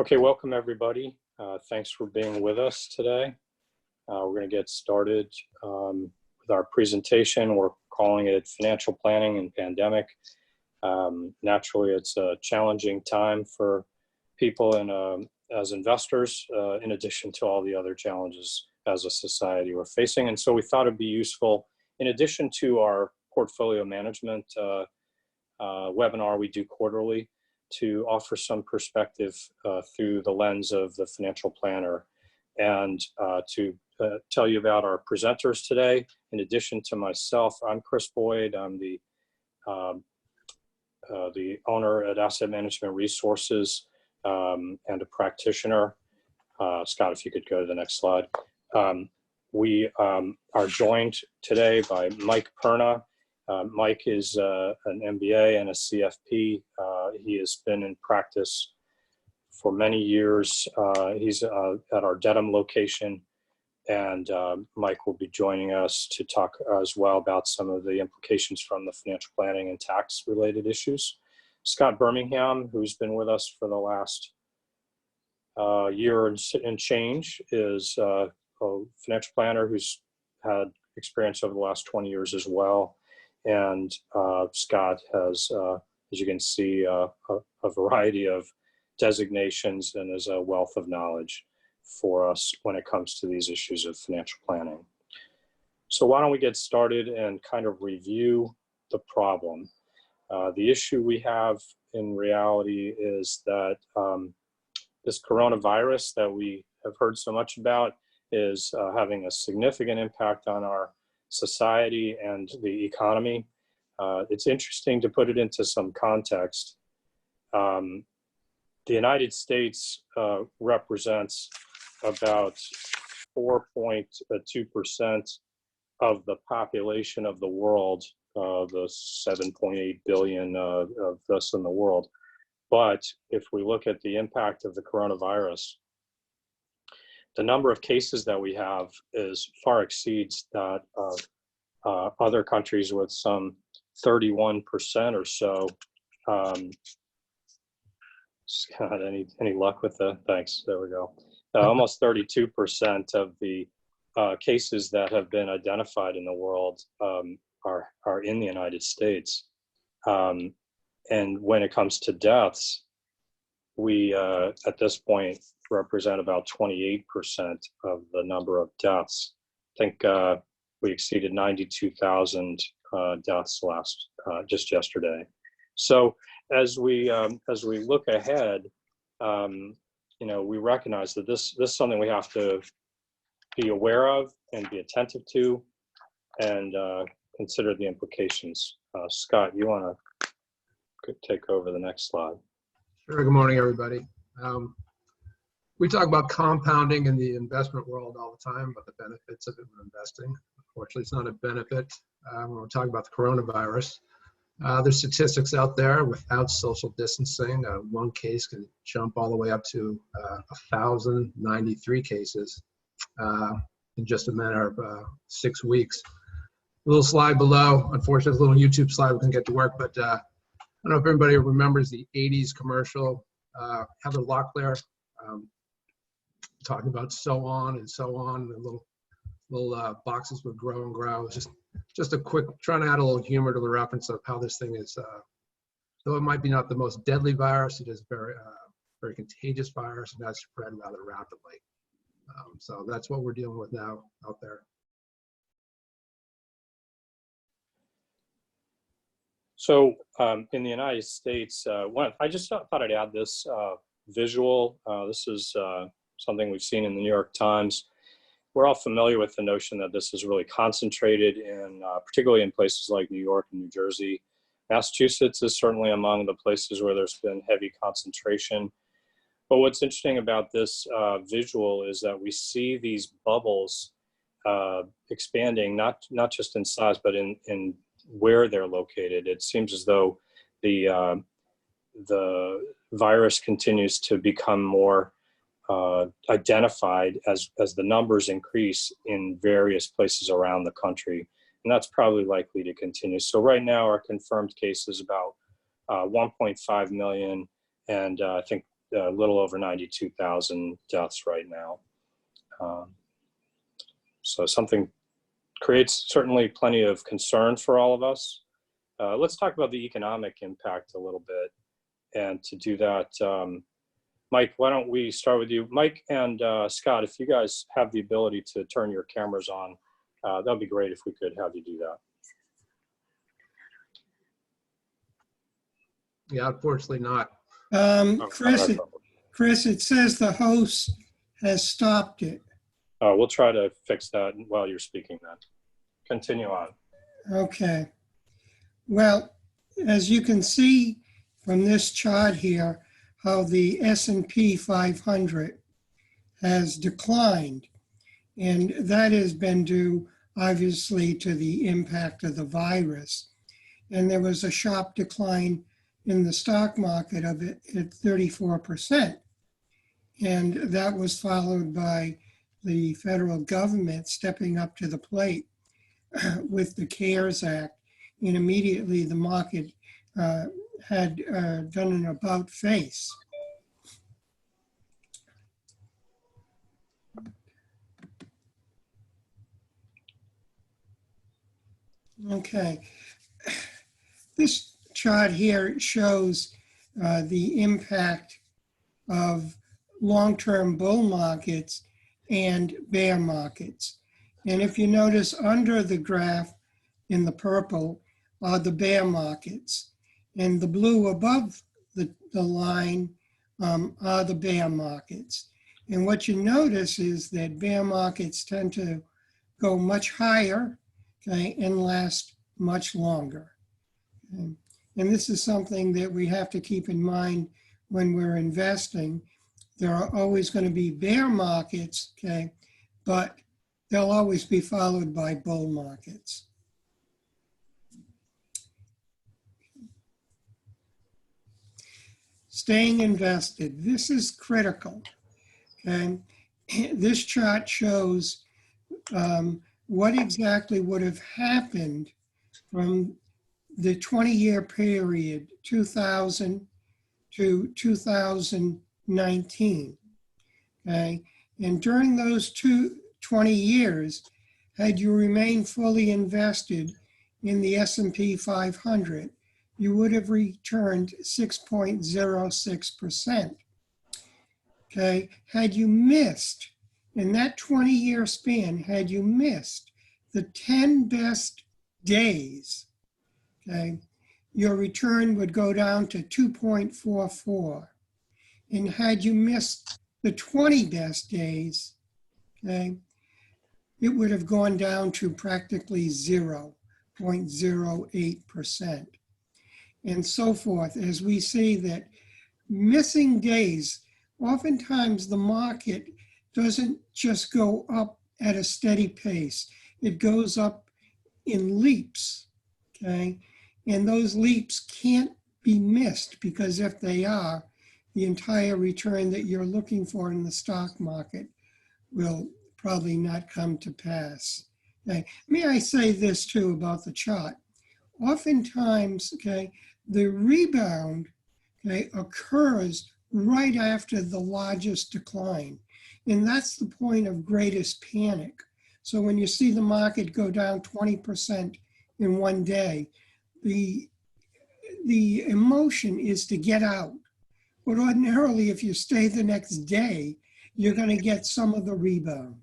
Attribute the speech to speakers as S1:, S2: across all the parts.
S1: Okay, welcome everybody. Thanks for being with us today. We're going to get started with our presentation. We're calling it Financial Planning and Pandemic. Naturally, it's a challenging time for people and as investors, in addition to all the other challenges as a society we're facing. And so we thought it'd be useful, in addition to our portfolio management webinar we do quarterly, to offer some perspective through the lens of the financial planner, and to tell you about our presenters today. In addition to myself, I'm Chris Boyd. I'm the owner at Asset Management Resources and a practitioner. Scott, if you could go to the next slide. We are joined today by Mike Perna. Mike is an MBA and a CFP. He has been in practice for many years. He's at our Dedham location, and Mike will be joining us to talk as well about some of the implications from the financial planning and tax related issues. Scott Birmingham, who's been with us for the last year and change, is a financial planner who's had experience over the last 20 years as well. And Scott has, as you can see, a variety of designations and is a wealth of knowledge for us when it comes to these issues of financial planning. So why don't we get started and kind of review the problem. The issue we have in reality is that this coronavirus that we have heard so much about is having a significant impact on our society and the economy. It's interesting to put it into some context. The United States represents about 4.2% of the population of the world, the 7.8 billion of us in the world. But if we look at the impact of the coronavirus, the number of cases that we have far exceeds that of other countries, with some 31% or so. Scott, any luck with the, thanks, there we go. Almost 32% of the cases that have been identified in the world are in the United States. And when it comes to deaths, we, at this point, represent about 28% of the number of deaths. I think we exceeded 92,000 deaths just yesterday. So as we look ahead, we recognize that this is something we have to be aware of and be attentive to, and consider the implications. Scott, you want to take over the next slide?
S2: Sure. Good morning, everybody. We talk about compounding in the investment world all the time, about the benefits of investing. Unfortunately, it's not a benefit when we're talking about the coronavirus. There's statistics out there without social distancing. One case can jump all the way up to 1,093 cases in just a matter of 6 weeks. A little slide below. Unfortunately, a little YouTube slide we can get to work, but I don't know if everybody remembers the 80s commercial, Heather Locklear, talking about so on, and the little boxes would grow and grow. Just a quick, trying to add a little humor to the reference of how this thing is, though it might be not the most deadly virus, it is very contagious virus, and that's spread rather rapidly. So that's what we're dealing with now out there.
S1: So in the United States, I just thought I'd add this visual. This is something we've seen in the New York Times. We're all familiar with the notion that this is really concentrated in, particularly in places like New York and New Jersey. Massachusetts is certainly among the places where there's been heavy concentration. But what's interesting about this visual is that we see these bubbles expanding, not just in size, but in where they're located. It seems as though the virus continues to become more identified as the numbers increase in various places around the country. And that's probably likely to continue. So right now our confirmed case is about 1.5 million. And I think a little over 92,000 deaths right now. So something creates certainly plenty of concern for all of us. Let's talk about the economic impact a little bit. And to do that, Mike, why don't we start with you? Mike and Scott, if you guys have the ability to turn your cameras on, that'd be great if we could have you do that.
S2: Yeah, unfortunately not.
S3: Chris, it says the host has stopped it.
S1: We'll try to fix that while you're speaking then. Continue on.
S3: Okay. Well, as you can see from this chart here, how the S&P 500 has declined. And that has been due, obviously, to the impact of the virus. And there was a sharp decline in the stock market of it at 34%. And that was followed by the federal government stepping up to the plate with the CARES Act. And immediately the market had done an about face. Okay. This chart here shows the impact of long-term bull markets and bear markets. And if you notice under the graph in the purple are the bear markets, and the blue above the line are the bear markets. And what you notice is that bear markets tend to go much higher, okay, and last much longer. Okay? And this is something that we have to keep in mind when we're investing. There are always going to be bear markets, okay, but they'll always be followed by bull markets. Staying invested, this is critical, okay? This chart shows what exactly would have happened from the 20-year period, 2000 to 2019, okay? And during those 20 years, had you remained fully invested in the S&P 500, you would have returned 6.06%. Okay, had you missed, in that 20-year span, had you missed the 10 best days, okay, your return would go down to 2.44. And had you missed the 20 best days, okay, it would have gone down to practically 0.08%. And so forth, as we see that missing days, oftentimes the market doesn't just go up at a steady pace. It goes up in leaps, okay? And those leaps can't be missed, because if they are, the entire return that you're looking for in the stock market will probably not come to pass. Okay? May I say this too about the chart? Oftentimes, okay, the rebound, okay, occurs right after the largest decline. And that's the point of greatest panic. So when you see the market go down 20% in one day, the emotion is to get out. But ordinarily, if you stay the next day, you're going to get some of the rebound.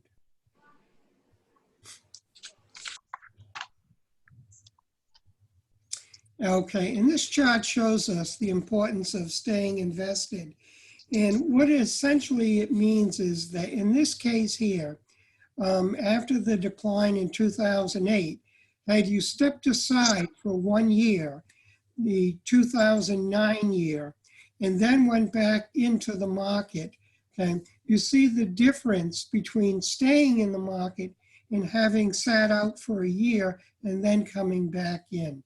S3: Okay, and this chart shows us the importance of staying invested. And what essentially it means is that in this case here, after the decline in 2008, had you stepped aside for 1 year, the 2009 year, and then went back into the market, okay, you see the difference between staying in the market and having sat out for a year and then coming back in.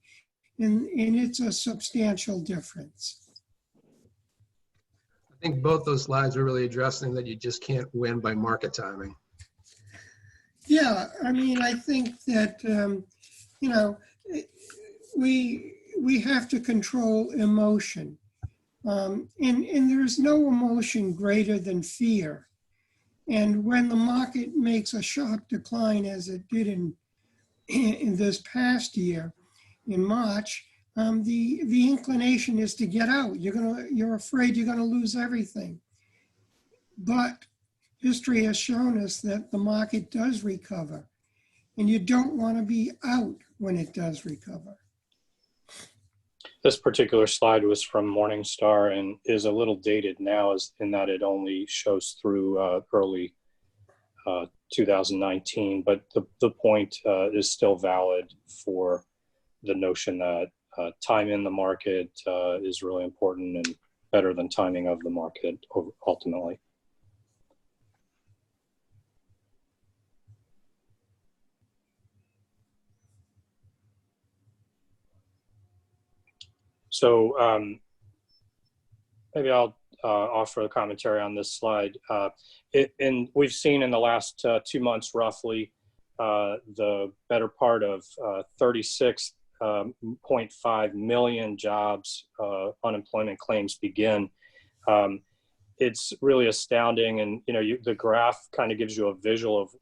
S3: And it's a substantial difference.
S2: I think both those slides are really addressing that you just can't win by market timing.
S3: Yeah, I mean, I think that, you know, we have to control emotion. And there's no emotion greater than fear. And when the market makes a sharp decline, as it did in this past year, in March, the inclination is to get out. You're afraid you're gonna lose everything. But history has shown us that the market does recover, and you don't want to be out when it does recover.
S1: This particular slide was from Morningstar and is a little dated now, in that it only shows through early 2019, but the point is still valid for the notion that time in the market is really important and better than timing of the market ultimately. So maybe I'll offer a commentary on this slide. And we've seen in the last 2 months, roughly, the better part of 36.5 million jobs, unemployment claims begin. It's really astounding. And, the graph kind of gives you a visual of,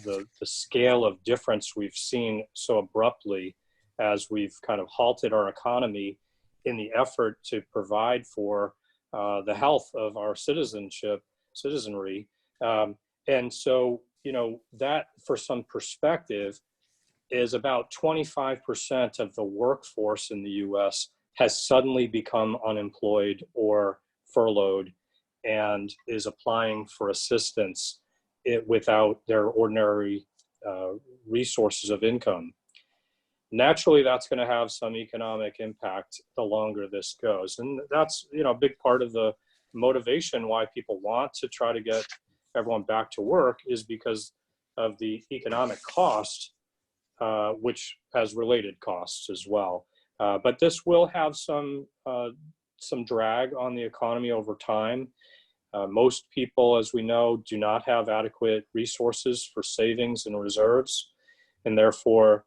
S1: the scale of difference we've seen so abruptly as we've kind of halted our economy in the effort to provide for the health of our citizenry. And so, that, for some perspective, is about 25% of the workforce in the US has suddenly become unemployed or furloughed and is applying for assistance without their ordinary resources of income. Naturally, that's going to have some economic impact the longer this goes. And that's, a big part of the motivation why people want to try to get everyone back to work, is because of the economic cost, which has related costs as well. But this will have some drag on the economy over time. Most people, as we know, do not have adequate resources for savings and reserves, and therefore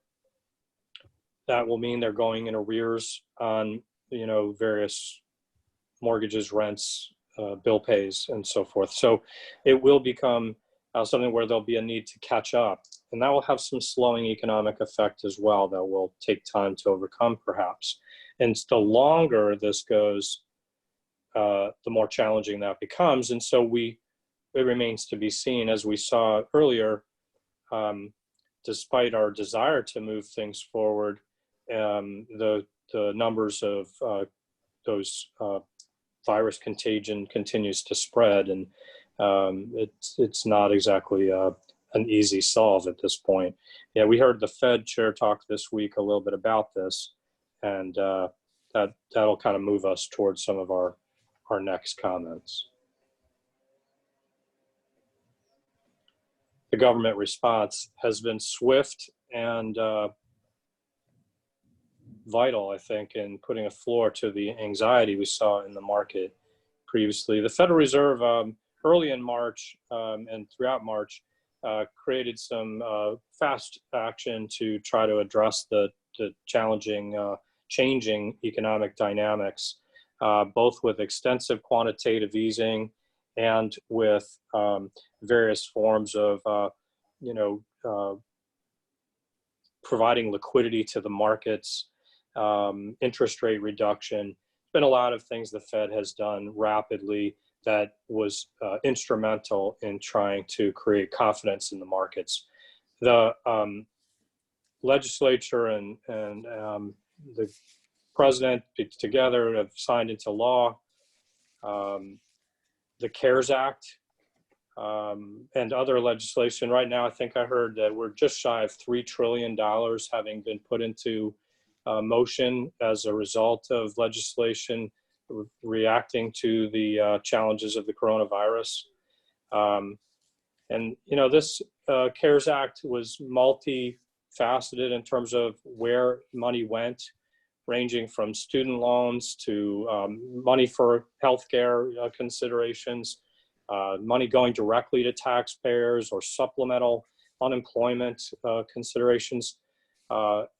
S1: that will mean they're going in arrears on, various mortgages, rents, bill pays, and so forth. So it will become something where there'll be a need to catch up, and that will have some slowing economic effect as well that will take time to overcome, perhaps. And the longer this goes, the more challenging that becomes. And so it remains to be seen, as we saw earlier, despite our desire to move things forward, the numbers of those virus contagion continues to spread, and it's not exactly an easy solve at this point. Yeah, we heard the Fed chair talk this week a little bit about this, and that'll kind of move us towards some of our next comments. The government response has been swift and vital, I think, in putting a floor to the anxiety we saw in the market previously. The Federal Reserve, early in March and throughout March, created some fast action to try to address the challenging, changing economic dynamics, both with extensive quantitative easing and with various forms of, providing liquidity to the markets, interest rate reduction. There's been a lot of things the Fed has done rapidly that was instrumental in trying to create confidence in the markets. The legislature and the president together have signed into law the CARES Act and other legislation. Right now, I think I heard that we're just shy of $3 trillion having been put into motion as a result of legislation reacting to the challenges of the coronavirus. And, this CARES Act was multifaceted in terms of where money went, ranging from student loans to money for healthcare considerations, money going directly to taxpayers or supplemental unemployment considerations.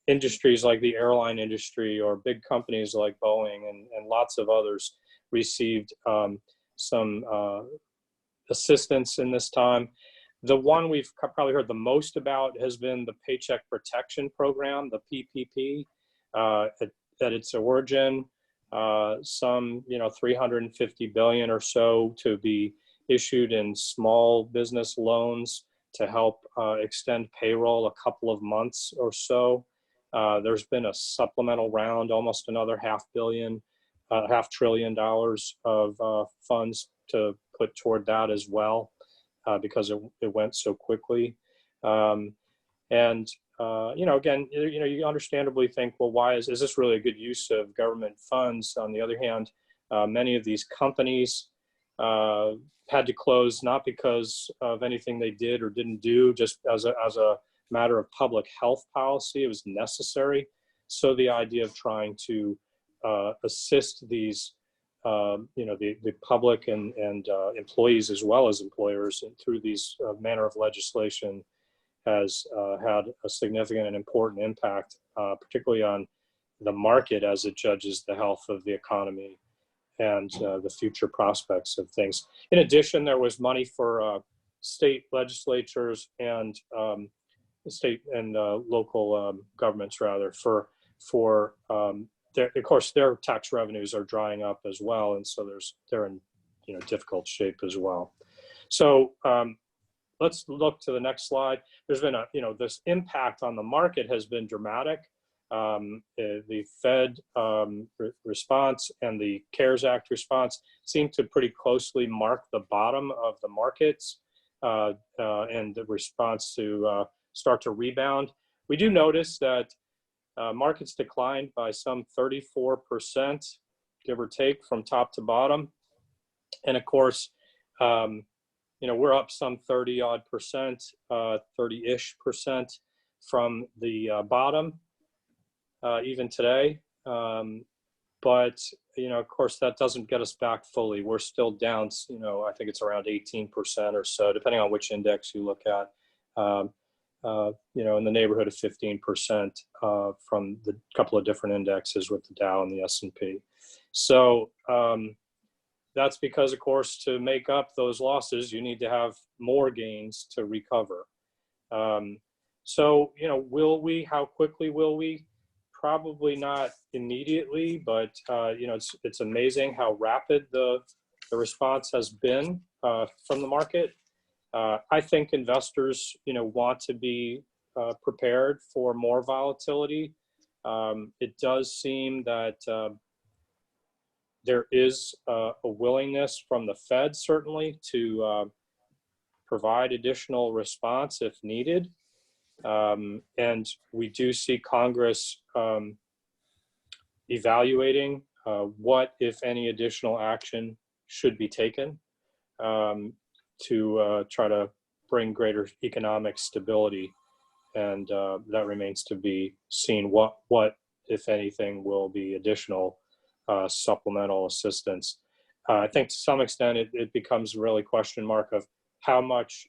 S1: Industries like the airline industry or big companies like Boeing and lots of others received some assistance in this time. The one we've probably heard the most about has been the Paycheck Protection Program, the PPP. At its origin, some 350 billion or so to be issued in small business loans to help extend payroll a couple of months or so. There's been a supplemental round, almost another $500 billion of funds to put toward that as well, because it went so quickly. Again, you understandably think, well, why is this really a good use of government funds? On the other hand, many of these companies had to close not because of anything they did or didn't do, just as a matter of public health policy. It was necessary. So the idea of trying to assist these, the public and employees as well as employers through these manner of legislation has had a significant and important impact, particularly on the market as it judges the health of the economy and the future prospects of things. In addition, there was money for state legislatures and state and local governments, rather, for of course, their tax revenues are drying up as well, and so they're in difficult shape as well. So let's look to the next slide. There's been this impact on the market has been dramatic. The Fed response and the CARES Act response seem to pretty closely mark the bottom of the markets and the response to start to rebound. We do notice that markets declined by some 34%, give or take, from top to bottom. And of course, we're up some 30-ish percent from the bottom, even today. But, of course, that doesn't get us back fully. We're still down, I think it's around 18% or so, depending on which index you look at, in the neighborhood of 15% from the couple of different indexes with the Dow and the S&P. So that's because, of course, to make up those losses, you need to have more gains to recover. So, will we? How quickly will we? Probably not immediately, but it's amazing how rapid the response has been from the market. I think investors, want to be prepared for more volatility. It does seem that there is a willingness from the Fed, certainly, to provide additional response if needed. And we do see Congress evaluating what, if any, additional action should be taken to try to bring greater economic stability. And that remains to be seen. What, if anything, will be additional supplemental assistance. I think to some extent it becomes really a question mark of how much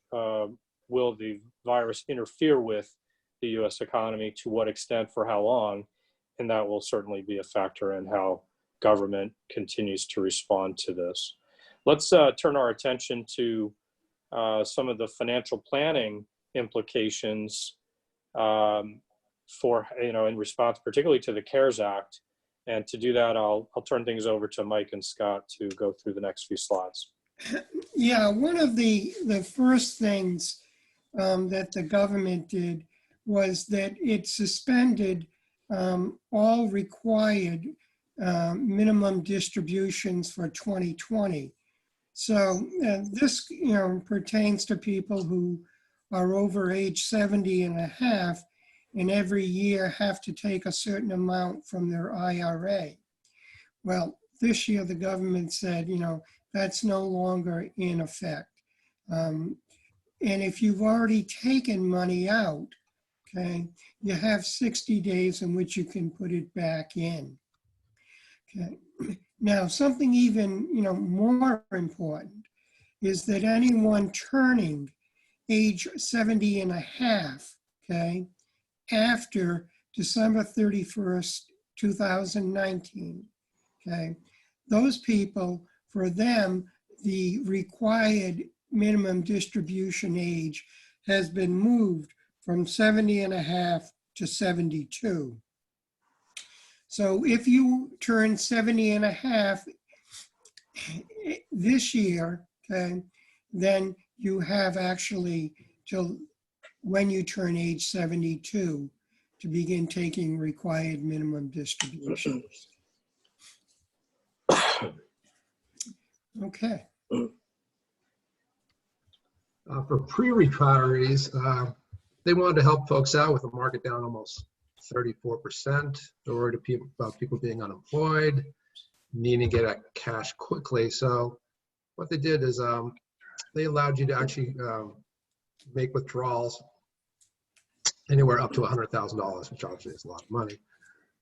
S1: will the virus interfere with the U.S. economy, to what extent, for how long, and that will certainly be a factor in how government continues to respond to this. Let's turn our attention to some of the financial planning implications for, in response particularly to the CARES Act. And to do that, I'll turn things over to Mike and Scott to go through the next few slides.
S3: Yeah, one of the first things that the government did was that it suspended all required minimum distributions for 2020. So this, pertains to people who are over age 70 and a half, and every year have to take a certain amount from their IRA. Well, this year the government said, that's no longer in effect. And if you've already taken money out, okay, you have 60 days in which you can put it back in. Okay. Now, something even, more important is that anyone turning age 70 and a half, okay, after December 31st, 2019, okay, those people, for them, the required minimum distribution age has been moved from 70 and a half to 72. So if you turn 70 and a half this year, okay, then you have actually till when you turn age 72 to begin taking required minimum distributions. Okay.
S2: For pre-retirees, they wanted to help folks out with the market down almost 34%. They're worried about people being unemployed, needing to get at cash quickly. So what they did is they allowed you to actually make withdrawals anywhere up to $100,000, which obviously is a lot of money.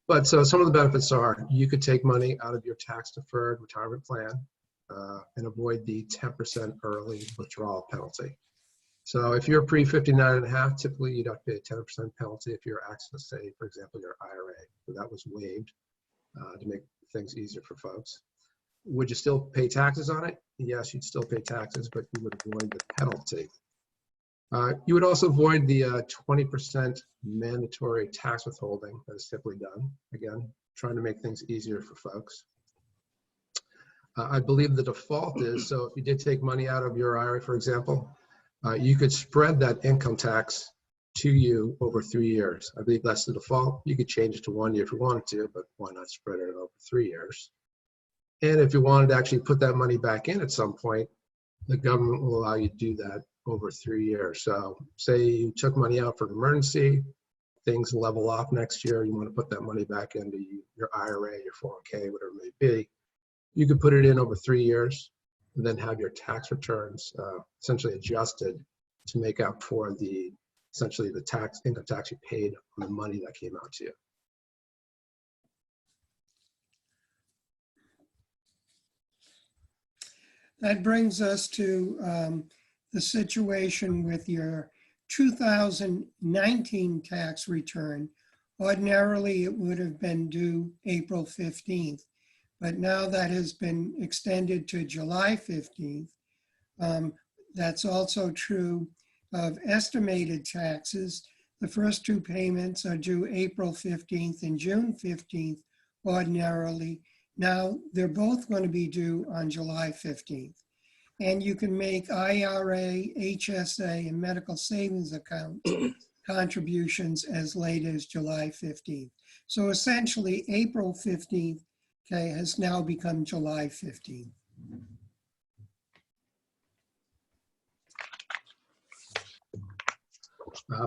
S2: But so some of the benefits are you could take money out of your tax-deferred retirement plan and avoid the 10% early withdrawal penalty. So if you're pre-59 and a half, typically you'd have to pay a 10% penalty if you're accessing, say, for example, your IRA. So that was waived to make things easier for folks. Would you still pay taxes on it? Yes, you'd still pay taxes, but you would avoid the penalty. You would also avoid the 20% mandatory tax withholding that is typically done. Again, trying to make things easier for folks. I believe the default is, so if you did take money out of your IRA, for example, you could spread that income tax to you over 3 years. I believe that's the default. You could change it to 1 year if you wanted to, but why not spread it over 3 years? And if you wanted to actually put that money back in at some point, the government will allow you to do that over 3 years. So say you took money out for an emergency, things level off next year, you want to put that money back into your IRA, your 401k, whatever it may be, you could put it in over 3 years and then have your tax returns essentially adjusted to make up for the essentially the income tax you paid on the money that came out to you.
S3: That brings us to the situation with your 2019 tax return. Ordinarily, it would have been due April 15th, but now that has been extended to July 15th. That's also true of estimated taxes. The first two payments are due April 15th and June 15th ordinarily. Now they're both going to be due on July 15th. And you can make IRA, HSA, and medical savings account contributions as late as July 15th. So essentially April 15th, okay, has now become July 15th.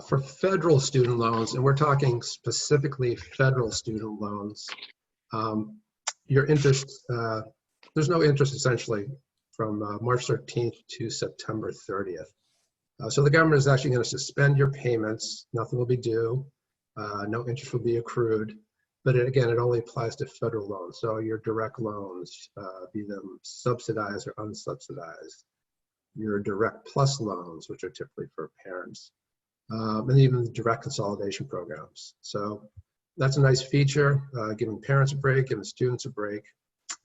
S2: For federal student loans, and we're talking specifically federal student loans, your interest, there's no interest essentially from March 13th to September 30th. So the government is actually going to suspend your payments. Nothing will be due. No interest will be accrued. But again, it only applies to federal loans. So your direct loans, be them subsidized or unsubsidized, your direct plus loans, which are typically for parents, and even the direct consolidation programs. So that's a nice feature, giving parents a break, giving students a break.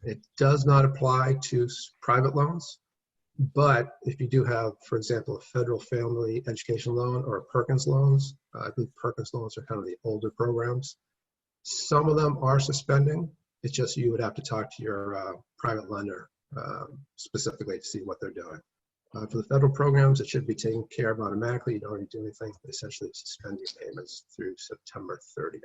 S2: It does not apply to private loans, but if you do have, for example, a federal family education loan or Perkins loans, I believe Perkins loans are kind of the older programs. Some of them are suspending. It's just you would have to talk to your private lender specifically to see what they're doing. For the federal programs, it should be taken care of automatically. You don't need to do anything. They essentially suspend your payments through September 30th.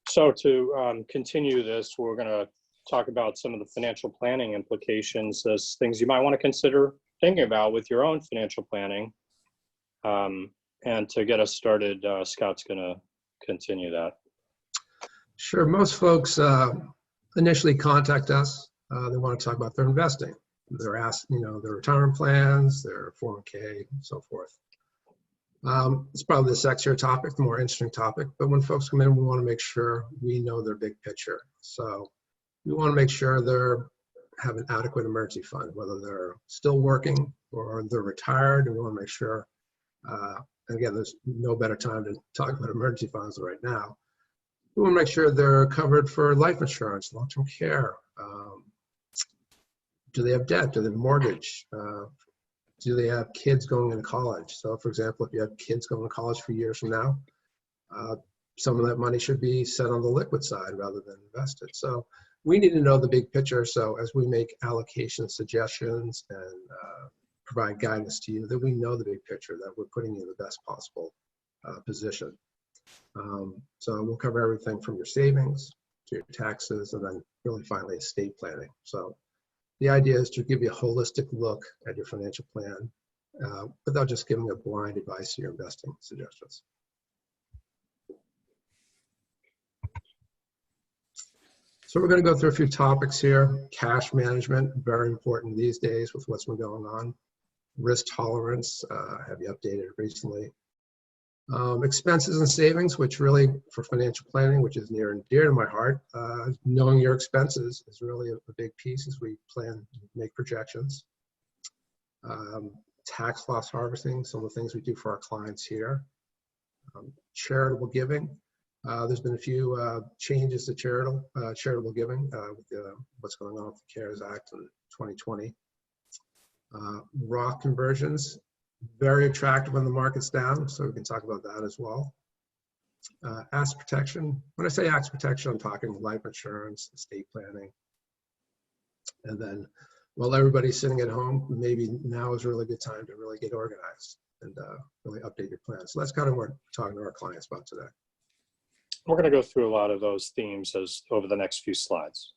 S1: So to continue this, we're going to talk about some of the financial planning implications as things you might want to consider thinking about with your own financial planning. And to get us started, Scott's going to continue that.
S2: Sure. Most folks initially contact us. They want to talk about their investing. They're asked, their retirement plans, their 401k, and so forth. It's probably the sexier topic, the more interesting topic. But when folks come in, we want to make sure we know their big picture. So we want to make sure they have an adequate emergency fund, whether they're still working or they're retired. And we want to make sure and again, there's no better time to talk about emergency funds than right now. We want to make sure they're covered for life insurance, long-term care. Do they have debt? Do they have mortgage? Do they have kids going into college? So for example, if you have kids going to college for years from now, some of that money should be set on the liquid side rather than invested. So we need to know the big picture. So as we make allocation suggestions and provide guidance to you, that we know the big picture, that we're putting you in the best possible position. So we'll cover everything from your savings to your taxes, and then really finally estate planning. So the idea is to give you a holistic look at your financial plan without just giving a blind advice to your investing suggestions. So we're going to go through a few topics here. Cash management, very important these days with what's been going on. Risk tolerance, have you updated recently? Expenses and savings, which really for financial planning, which is near and dear to my heart, knowing your expenses is really a big piece as we plan to make projections. Tax loss harvesting, some of the things we do for our clients here. Charitable giving. There's been a few changes to charitable giving with what's going on with the CARES Act in 2020. Roth conversions, very attractive when the market's down, so we can talk about that as well. Asset protection. When I say asset protection, I'm talking life insurance, estate planning. And then while everybody's sitting at home, maybe now is a really good time to really get organized and really update your plan. So that's kind of what we're talking to our clients about today.
S1: We're going to go through a lot of those themes over the next few slides.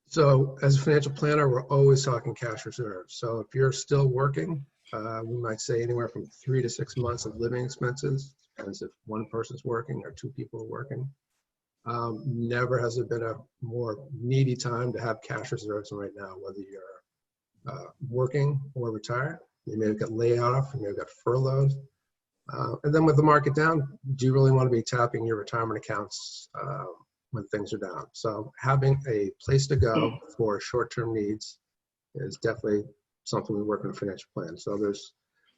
S2: So as a financial planner, we're always talking cash reserves. So if you're still working, we might say anywhere from 3 to 6 months of living expenses. Depends if one person's working or two people are working. Never has there been a more needy time to have cash reserves than right now, whether you're working or retired. You may have got laid off, you may have got furloughed. And then with the market down, do you really want to be tapping your retirement accounts when things are down? So having a place to go for short-term needs is definitely something we work in a financial plan. So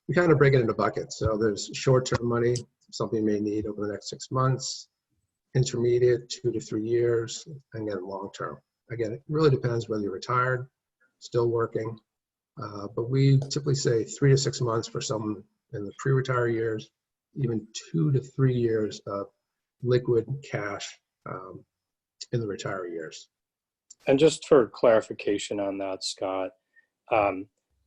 S2: we kind of break it into buckets. So there's short-term money, something you may need over the next 6 months, intermediate, 2 to 3 years, and again, long-term. Again, it really depends whether you're retired, still working, but we typically say 3 to 6 months for someone in the pre-retire years, even 2 to 3 years of liquid cash in the retiree years.
S1: And just for clarification on that, Scott,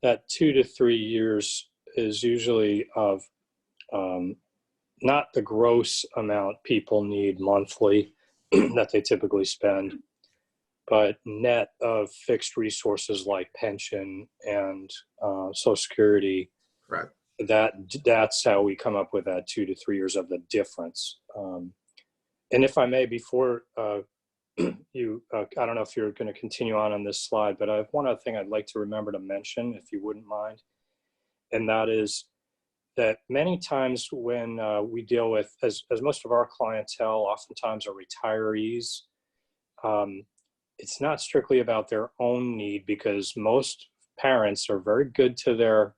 S1: that 2 to 3 years is usually of not the gross amount people need monthly that they typically spend, but net of fixed resources like pension and Social Security.
S2: Right.
S1: That's how we come up with that 2 to 3 years of the difference. And if I may, before you, I don't know if you're going to continue on this slide, but I have one other thing I'd like to remember to mention, if you wouldn't mind, and that is that many times when we deal with, as most of our clientele oftentimes are retirees, it's not strictly about their own need, because most parents are very good to their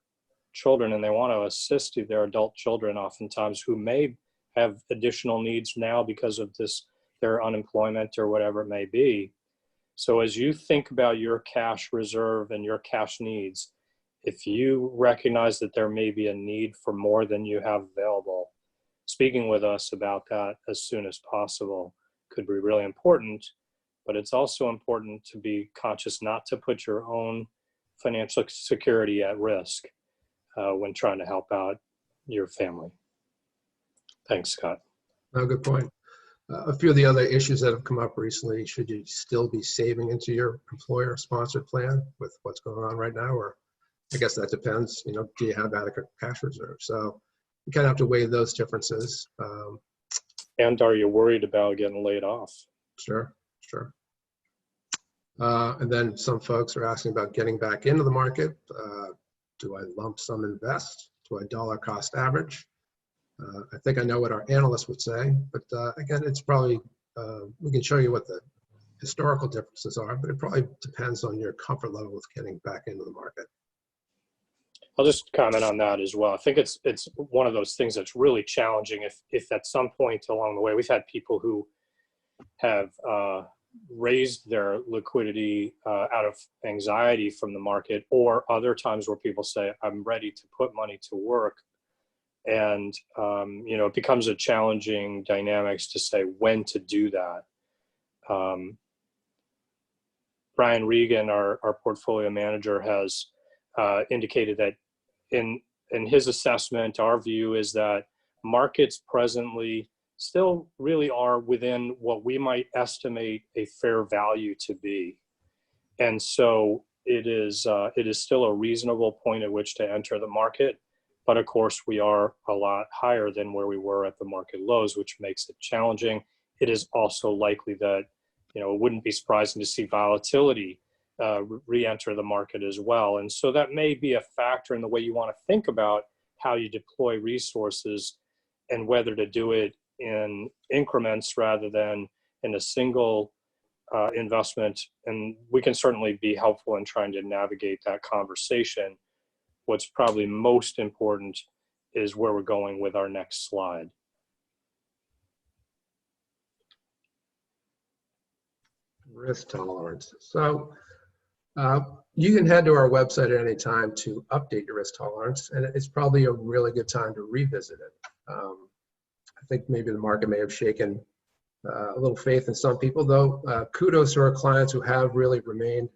S1: children and they want to assist their adult children oftentimes who may have additional needs now because of their unemployment or whatever it may be. So as you think about your cash reserve and your cash needs, if you recognize that there may be a need for more than you have available, speaking with us about that as soon as possible could be really important. But it's also important to be conscious not to put your own financial security at risk when trying to help out your family. Thanks, Scott.
S2: Oh, good point. A few of the other issues that have come up recently, should you still be saving into your employer-sponsored plan with what's going on right now? Or I guess that depends, do you have adequate cash reserve? So you kind of have to weigh those differences.
S1: And are you worried about getting laid off?
S2: Sure. And then some folks are asking about getting back into the market. Do I lump sum invest? Do I dollar cost average? I think I know what our analysts would say, but again, it's probably, we can show you what the historical differences are, but it probably depends on your comfort level with getting back into the market.
S1: I'll just comment on that as well. I think it's one of those things that's really challenging. If at some point along the way, we've had people who have raised their liquidity out of anxiety from the market, or other times where people say, I'm ready to put money to work. And, it becomes a challenging dynamics to say when to do that. Brian Regan, our portfolio manager, has indicated that in his assessment, our view is that markets presently still really are within what we might estimate a fair value to be. And so it is still a reasonable point at which to enter the market. But of course, we are a lot higher than where we were at the market lows, which makes it challenging. It is also likely that, it wouldn't be surprising to see volatility re-enter the market as well. And so that may be a factor in the way you want to think about how you deploy resources and whether to do it in increments rather than in a single investment. And we can certainly be helpful in trying to navigate that conversation. What's probably most important is where we're going with our next slide.
S2: Risk tolerance. So you can head to our website at any time to update your risk tolerance, and it's probably a really good time to revisit it. I think maybe the market may have shaken a little faith in some people, though. Kudos to our clients who have really remained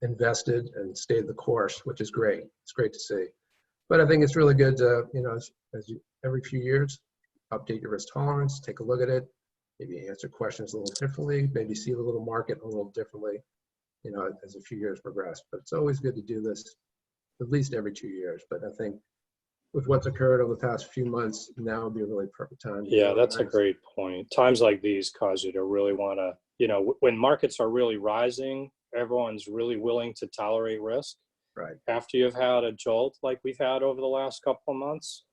S2: invested and stayed the course, which is great. It's great to see. But I think it's really good to, every few years, update your risk tolerance, take a look at it, maybe answer questions a little differently, maybe see the little market a little differently, as a few years progress. But it's always good to do this at least every 2 years. But I think with what's occurred over the past few months, now would be a really perfect time.
S1: Yeah, that's a great point. Times like these cause you to really want to, when markets are really rising, everyone's really willing to tolerate risk.
S2: Right.
S1: After you've had a jolt like we've had over the last couple of months,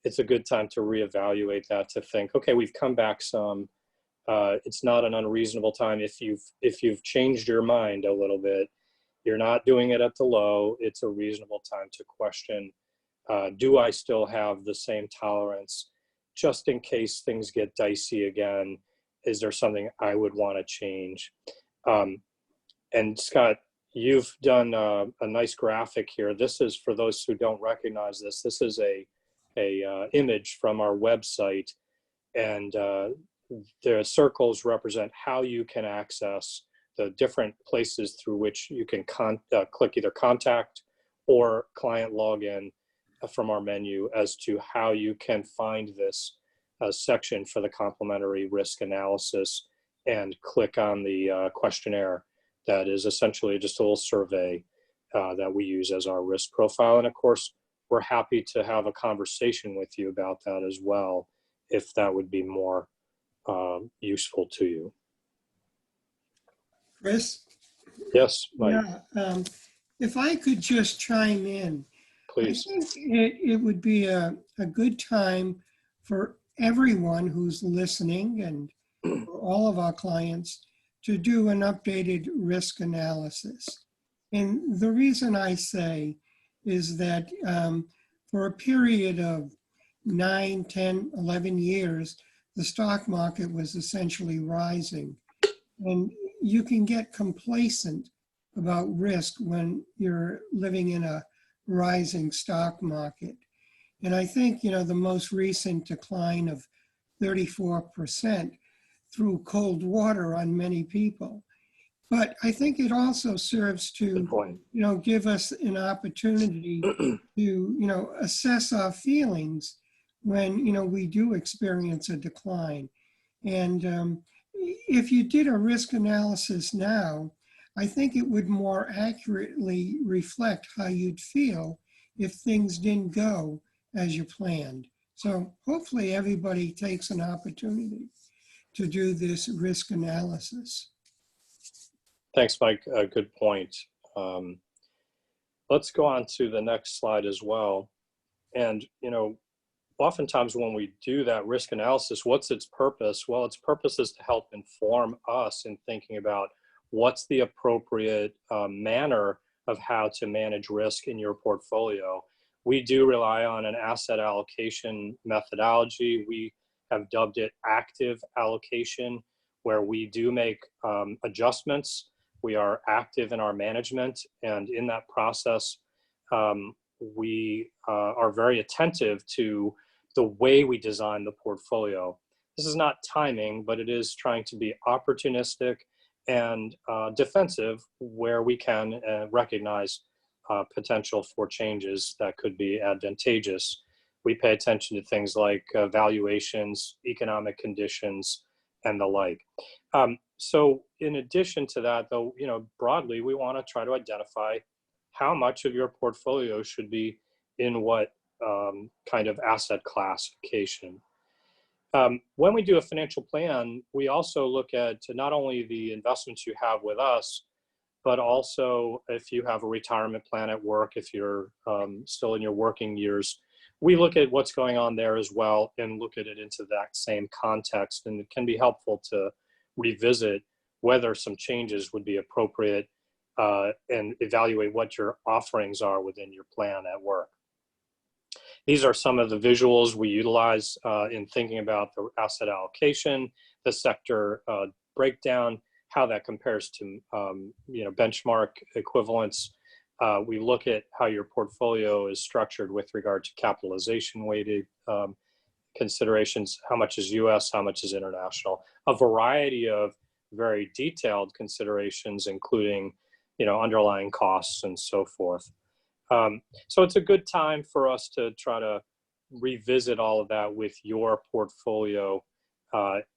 S1: it's a good time to reevaluate that, to think, okay, we've come back some. It's not an unreasonable time if you've changed your mind a little bit. You're not doing it at the low. It's a reasonable time to question, do I still have the same tolerance just in case things get dicey again? Is there something I would want to change? And Scott, you've done a nice graphic here. This is, for those who don't recognize this, this is a image from our website, and the circles represent how you can access the different places through which you can click either contact or client login from our menu as to how you can find this section for the complimentary risk analysis and click on the questionnaire. That is essentially just a little survey that we use as our risk profile. And of course, we're happy to have a conversation with you about that as well, if that would be more useful to you.
S3: Chris?
S1: Yes, Mike.
S3: Yeah, if I could just chime in.
S1: Please.
S3: I think it would be a good time for everyone who's listening and for all of our clients to do an updated risk analysis. And the reason I say is that for a period of 9, 10, 11 years, the stock market was essentially rising. And you can get complacent about risk when you're living in a rising stock market. And I think, the most recent decline of 34% threw cold water on many people. But I think it also serves to, give us an opportunity to, assess our feelings when, we do experience a decline. And if you did a risk analysis now, I think it would more accurately reflect how you'd feel if things didn't go as you planned. So hopefully everybody takes an opportunity to do this risk analysis.
S1: Thanks, Mike. Good point. Let's go on to the next slide as well. And, oftentimes when we do that risk analysis, what's its purpose? Well, its purpose is to help inform us in thinking about what's the appropriate manner of how to manage risk in your portfolio. We do rely on an asset allocation methodology. We have dubbed it active allocation, where we do make adjustments. We are active in our management, and in that process, we are very attentive to the way we design the portfolio. This is not timing, but it is trying to be opportunistic and defensive where we can recognize potential for changes that could be advantageous. We pay attention to things like valuations, economic conditions, and the like. So in addition to that, though, broadly, we want to try to identify how much of your portfolio should be in what kind of asset classification. When we do a financial plan, we also look at not only the investments you have with us, but also if you have a retirement plan at work, if you're still in your working years, we look at what's going on there as well and look at it into that same context. And it can be helpful to revisit whether some changes would be appropriate and evaluate what your offerings are within your plan at work. These are some of the visuals we utilize in thinking about the asset allocation, the sector breakdown, how that compares to benchmark equivalents. We look at how your portfolio is structured with regard to capitalization weighted considerations, how much is US, how much is international, a variety of very detailed considerations, including underlying costs and so forth. So it's a good time for us to try to revisit all of that with your portfolio.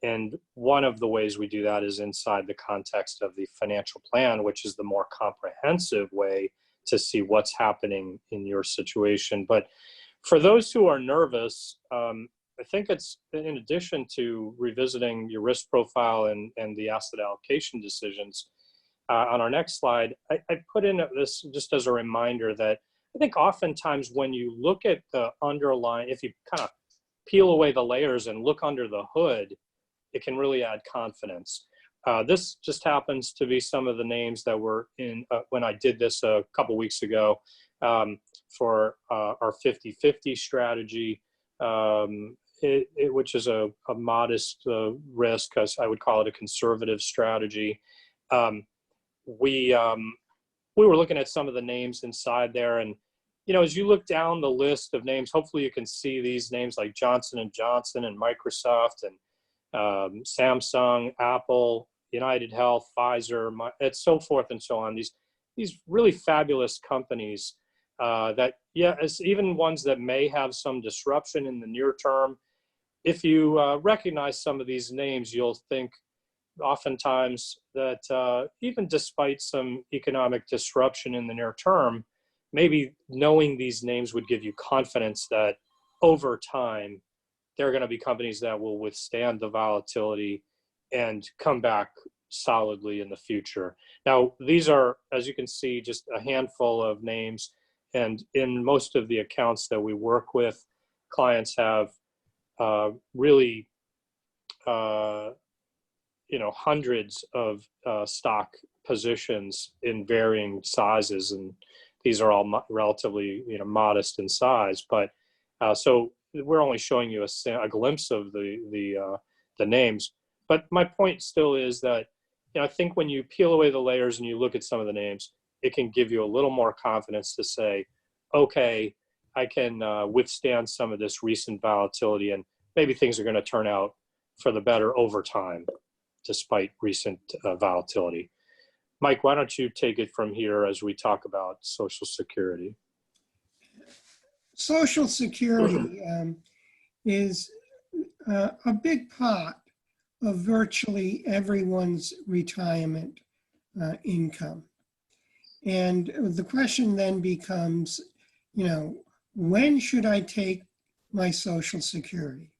S1: And one of the ways we do that is inside the context of the financial plan, which is the more comprehensive way to see what's happening in your situation. But for those who are nervous, I think it's in addition to revisiting your risk profile and the asset allocation decisions. On our next slide, I put in this just as a reminder that I think oftentimes when you look at the underlying, if you kind of peel away the layers and look under the hood, it can really add confidence. This just happens to be some of the names that were in when I did this a couple weeks ago for our 50-50 strategy, which is a modest risk, as I would call it a conservative strategy. We were looking at some of the names inside there, and as you look down the list of names, hopefully you can see these names like Johnson & Johnson and Microsoft and Samsung, Apple, United Health, Pfizer, and so forth and so on. These really fabulous companies that, as even ones that may have some disruption in the near term, if you recognize some of these names, you'll think oftentimes that even despite some economic disruption in the near term, maybe knowing these names would give you confidence that over time, they're going to be companies that will withstand the volatility and come back solidly in the future. Now, these are, as you can see, just a handful of names. And in most of the accounts that we work with, clients have really hundreds of stock positions in varying sizes, and these are all relatively modest in size. But so we're only showing you a glimpse of the names. But my point still is that I think when you peel away the layers and you look at some of the names, it can give you a little more confidence to say, okay, I can withstand some of this recent volatility, and maybe things are going to turn out for the better over time, despite recent volatility. Mike, why don't you take it from here as we talk about Social Security?
S3: Social Security is a big part of virtually everyone's retirement income. And the question then becomes, when should I take my Social Security?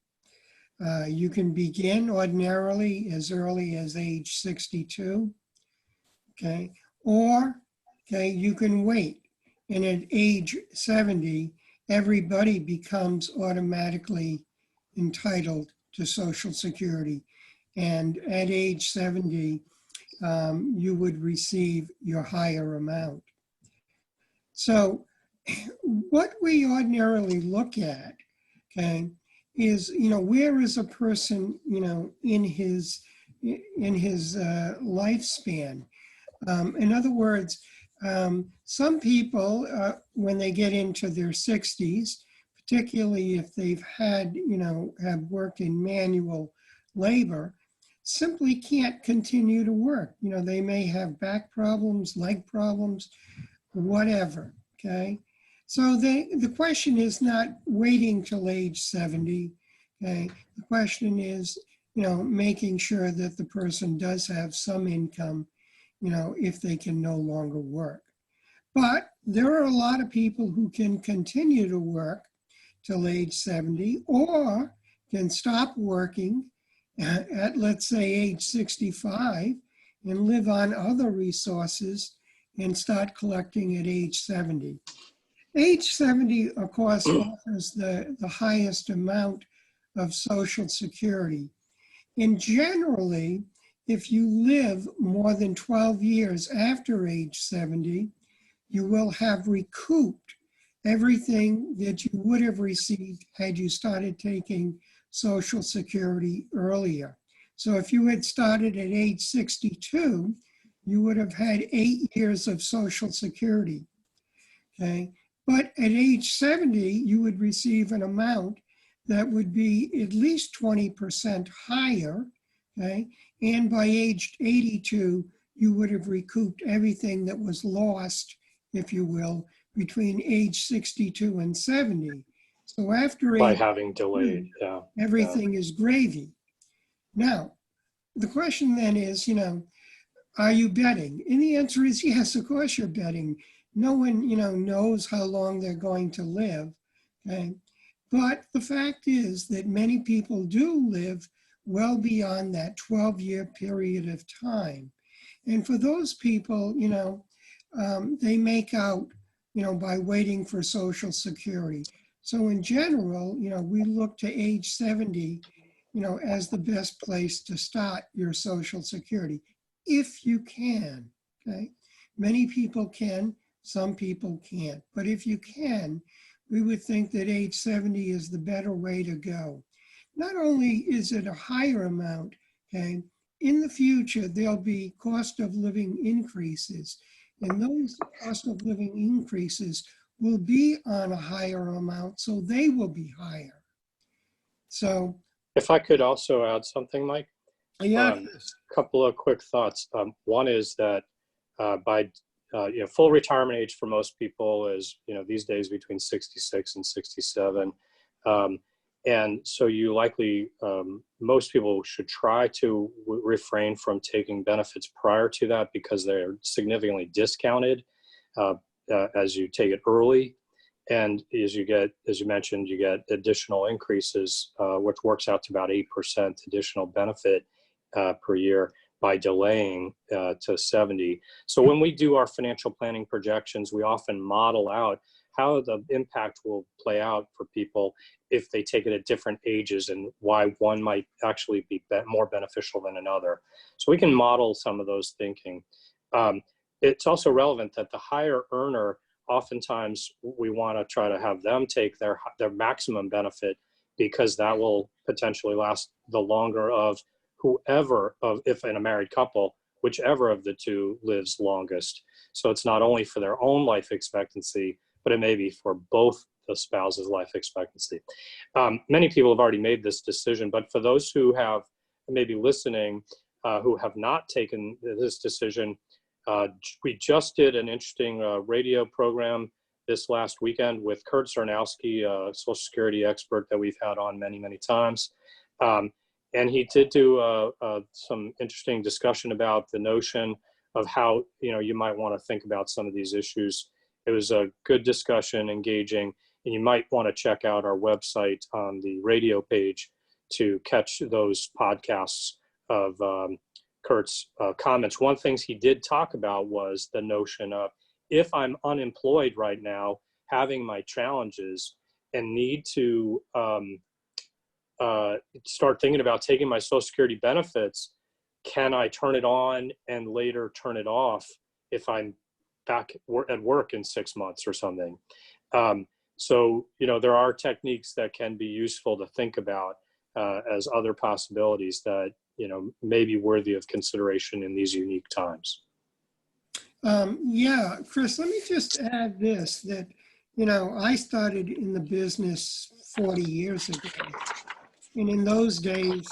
S3: You can begin ordinarily as early as age 62, okay? Or, you can wait. And at age 70, everybody becomes automatically entitled to Social Security. And at age 70, you would receive your higher amount. So what we ordinarily look at, okay, is, where is a person, in his lifespan? In other words, some people, when they get into their 60s, particularly if they've had, have worked in manual labor, simply can't continue to work. They may have back problems, leg problems, whatever, okay? So the question is not waiting till age 70, okay? The question is, making sure that the person does have some income, if they can no longer work. But there are a lot of people who can continue to work till age 70 or can stop working at let's say, age 65 and live on other resources and start collecting at age 70. Age 70, of course, offers the highest amount of Social Security. And generally, if you live more than 12 years after age 70, you will have recouped everything that you would have received had you started taking Social Security earlier. So if you had started at age 62, you would have had 8 years of Social Security, okay? But at age 70, you would receive an amount that would be at least 20% higher, okay? And by age 82, you would have recouped everything that was lost, if you will, between age 62 and 70. So after
S1: By
S3: age
S1: having delayed, yeah.
S3: everything is gravy. Now, the question then is, are you betting? And the answer is yes, of course you're betting. No one, knows how long they're going to live, okay? But the fact is that many people do live well beyond that 12-year period of time. And for those people, they make out, by waiting for Social Security. So in general, we look to age 70, as the best place to start your Social Security, if you can, okay? Many people can, some people can't. But if you can, we would think that age 70 is the better way to go. Not only is it a higher amount, okay? In the future, there'll be cost of living increases, and those cost of living increases will be on a higher amount, so they will be higher. So,
S1: If I could also add something, Mike.
S3: yeah.
S1: A couple of quick thoughts. One is that by full retirement age for most people is, these days between 66 and 67. And so you likely, most people should try to refrain from taking benefits prior to that because they're significantly discounted as you take it early. And as you mentioned, you get additional increases, which works out to about 8% additional benefit per year by delaying to 70. So when we do our financial planning projections, we often model out how the impact will play out for people if they take it at different ages and why one might actually be more beneficial than another. So we can model some of those thinking. It's also relevant that the higher earner, oftentimes we want to try to have them take their maximum benefit because that will potentially last the longer of whoever, if in a married couple, whichever of the two lives longest. So it's not only for their own life expectancy, but it may be for both the spouse's life expectancy. Many people have already made this decision, but for those who have maybe listening, who have not taken this decision, we just did an interesting radio program this last weekend with Kurt Czarnowski, a Social Security expert that we've had on many, many times. And he did do some interesting discussion about the notion of how, you might want to think about some of these issues. It was a good discussion, engaging, and you might want to check out our website on the radio page to catch those podcasts of Kurt's comments. One thing he did talk about was the notion of, if I'm unemployed right now, having my challenges, and need to start thinking about taking my Social Security benefits, can I turn it on and later turn it off if I'm back at work in 6 months or something. So, there are techniques that can be useful to think about as other possibilities that, may be worthy of consideration in these unique times.
S3: Yeah, Chris, let me just add this, that, I started in the business 40 years ago. And in those days,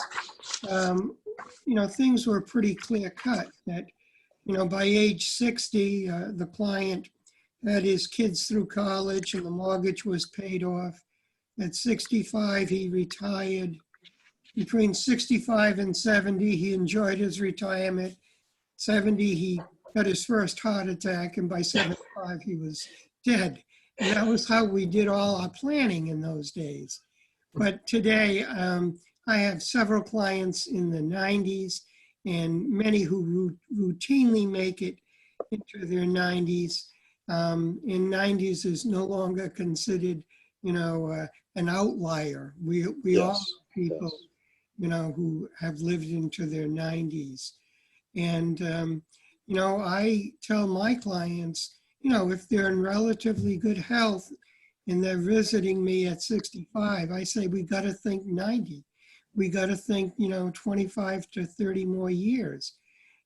S3: things were pretty clear cut that, by age 60, the client had his kids through college and the mortgage was paid off. At 65, he retired. Between 65 and 70, he enjoyed his retirement. 70, he got his first heart attack, and by 75, he was dead. And that was how we did all our planning in those days. But today, I have several clients in the 90s and many who routinely make it into their 90s. And 90s is no longer considered, an outlier. We
S1: Yes,
S3: all have people,
S1: yes.
S3: who have lived into their 90s. And, I tell my clients, if they're in relatively good health and they're visiting me at 65, I say, we got to think 90. We got to think, 25 to 30 more years.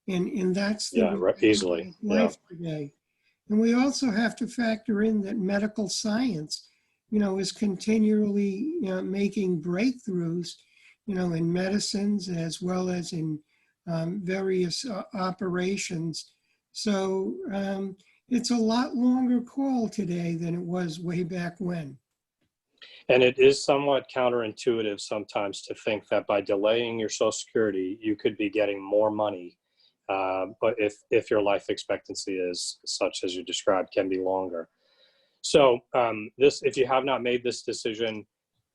S3: And that's the reality
S1: Easily.
S3: of life today. And we also have to factor in that medical science, is continually making breakthroughs, in medicines as well as in various operations. So it's a lot longer call today than it was way back when.
S1: And it is somewhat counterintuitive sometimes to think that by delaying your Social Security, you could be getting more money. But if your life expectancy is such as you described, can be longer. So if you have not made this decision,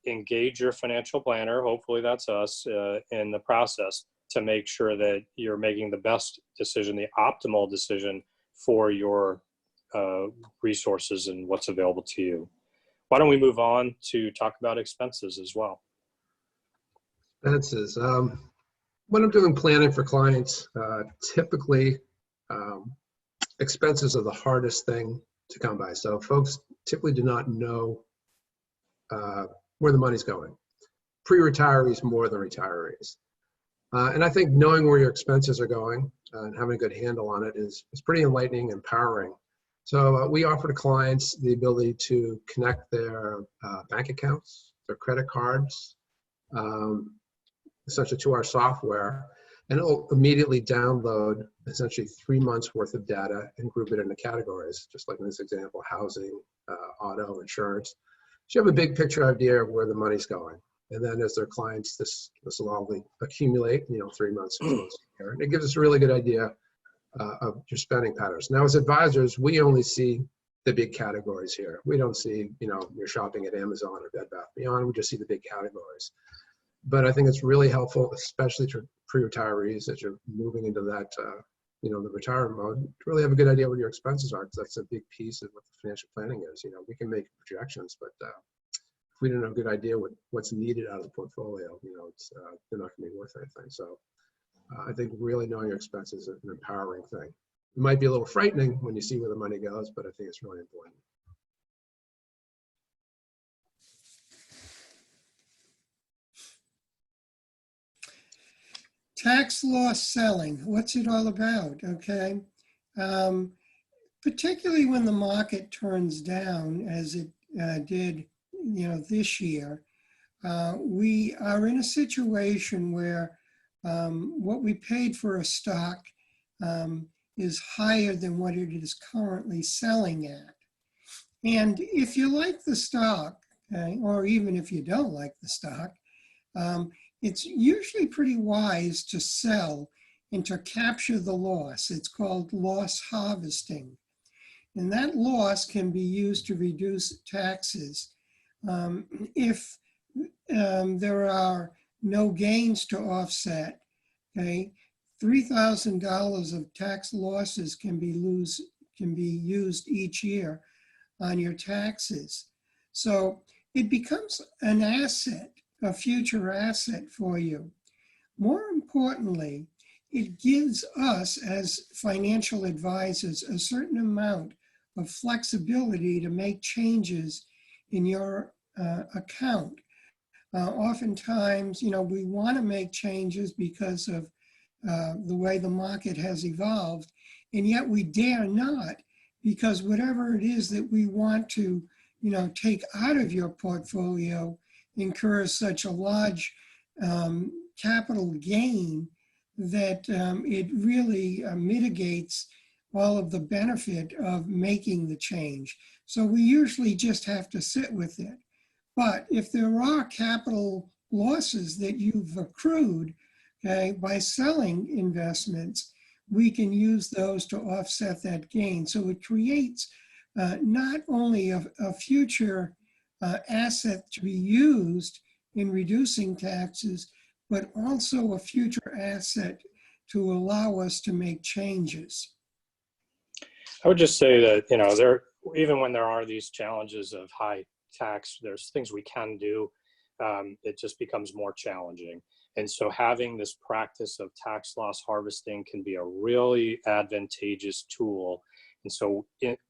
S1: engage your financial planner. Hopefully that's us in the process to make sure that you're making the best decision, the optimal decision for your resources and what's available to you. Why don't we move on to talk about expenses as well?
S2: Expenses. When I'm doing planning for clients, typically expenses are the hardest thing to come by. So folks typically do not know where the money's going. Pre-retirees more than retirees. And I think knowing where your expenses are going and having a good handle on it is pretty enlightening and empowering. So we offer to clients the ability to connect their bank accounts, their credit cards, essentially to our software, and it'll immediately download essentially 3 months worth of data and group it into categories, just like in this example, housing, auto, insurance. So you have a big picture idea of where the money's going. And then as their clients, this will all accumulate, 3 months, 6 months a year. And it gives us a really good idea of your spending patterns. Now, as advisors, we only see the big categories here. We don't see, you're shopping at Amazon or Bed Bath & Beyond. We just see the big categories. But I think it's really helpful, especially to pre-retirees as you're moving into that, the retirement mode, to really have a good idea what your expenses are, because that's a big piece of what the financial planning is. We can make projections, but if we don't have a good idea what's needed out of the portfolio, they're not going to be worth anything. So I think really knowing your expenses is an empowering thing. It might be a little frightening when you see where the money goes, but I think it's really important.
S3: Tax loss selling, what's it all about, okay? Particularly when the market turns down, as it did, this year, we are in a situation where what we paid for a stock is higher than what it is currently selling at. And if you like the stock, okay, or even if you don't like the stock, it's usually pretty wise to sell and to capture the loss. It's called loss harvesting. And that loss can be used to reduce taxes. If there are no gains to offset, okay, $3,000 of tax losses can be used each year on your taxes. So it becomes an asset, a future asset for you. More importantly, it gives us as financial advisors a certain amount of flexibility to make changes in your account. Oftentimes, we want to make changes because of the way the market has evolved, and yet we dare not, because whatever it is that we want to, take out of your portfolio incurs such a large capital gain that it really mitigates all of the benefit of making the change. So we usually just have to sit with it. But if there are capital losses that you've accrued, okay, by selling investments, we can use those to offset that gain. So it creates not only a future asset to be used in reducing taxes, but also a future asset to allow us to make changes.
S1: I would just say that, even when there are these challenges of high tax, there's things we can do. It just becomes more challenging. And so having this practice of tax loss harvesting can be a really advantageous tool. And so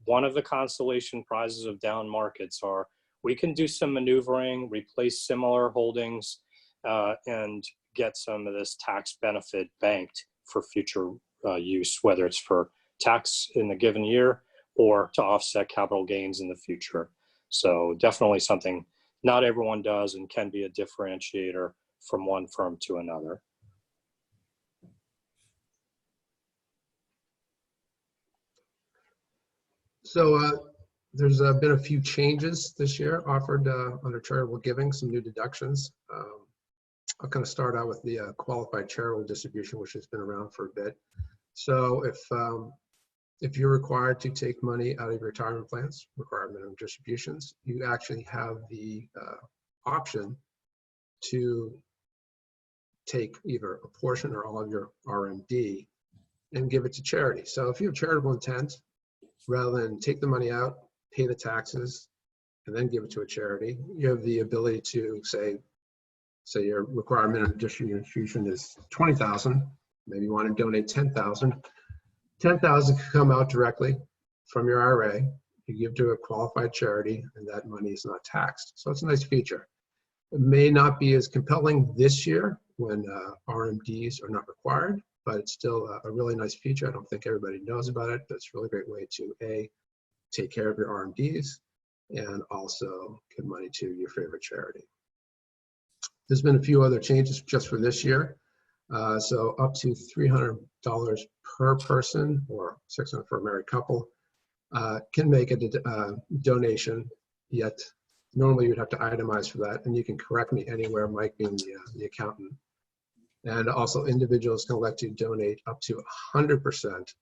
S1: one of the consolation prizes of down markets are we can do some maneuvering, replace similar holdings, and get some of this tax benefit banked for future use, whether it's for tax in the given year or to offset capital gains in the future. So definitely something not everyone does and can be a differentiator from one firm to another.
S2: So there's been a few changes this year offered under charitable giving, some new deductions. I'll kind of start out with the qualified charitable distribution, which has been around for a bit. So if you're required to take money out of your retirement plans, required minimum distributions, you actually have the option to take either a portion or all of your RMD and give it to charity. So if you have charitable intent, rather than take the money out, pay the taxes, and then give it to a charity, you have the ability to say your required minimum distribution is 20,000, maybe you want to donate 10,000. 10,000 can come out directly from your IRA. You give to a qualified charity, and that money is not taxed. So it's a nice feature. It may not be as compelling this year when RMDs are not required, but it's still a really nice feature. I don't think everybody knows about it, but it's a really great way to take care of your RMDs and also give money to your favorite charity. There's been a few other changes just for this year. So up to $300 per person, or $600 for a married couple, can make a donation, yet normally you'd have to itemize for that, and you can correct me anywhere, Mike being the accountant. And also individuals can elect to donate up to 100%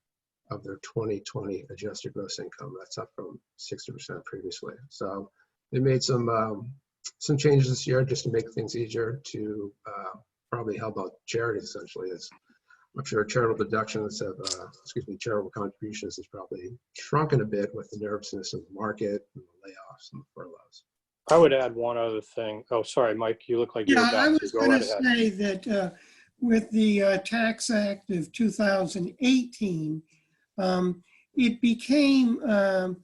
S2: of their 2020 adjusted gross income. That's up from 60% previously. So they made some changes this year just to make things easier to probably help out charities. Essentially, is I'm sure charitable deductions have, charitable contributions has probably shrunken a bit with the nervousness of the market and the layoffs and the furloughs.
S1: I would add one other thing. Oh, sorry, Mike, you look like you're about to go right ahead.
S3: I was going to say that with the Tax Act of 2018, it became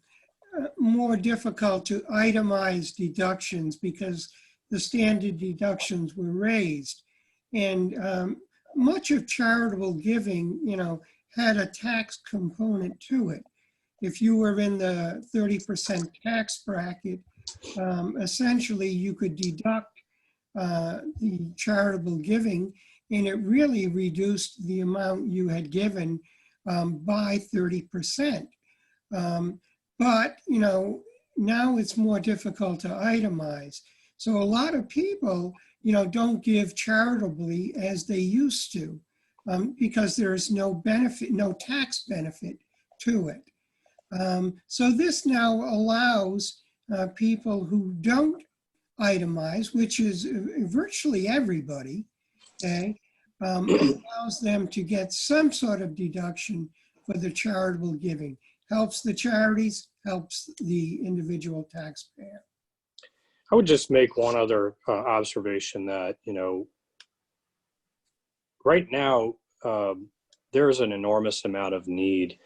S3: more difficult to itemize deductions because the standard deductions were raised. And much of charitable giving, had a tax component to it. If you were in the 30% tax bracket, essentially you could deduct the charitable giving, and it really reduced the amount you had given by 30%. But, now it's more difficult to itemize. So a lot of people, don't give charitably as they used to because there's no benefit, no tax benefit to it. So this now allows people who don't itemize, which is virtually everybody, okay, allows them to get some sort of deduction for the charitable giving. Helps the charities, helps the individual taxpayer.
S1: I would just make one other observation that, right now, there is an enormous amount of need.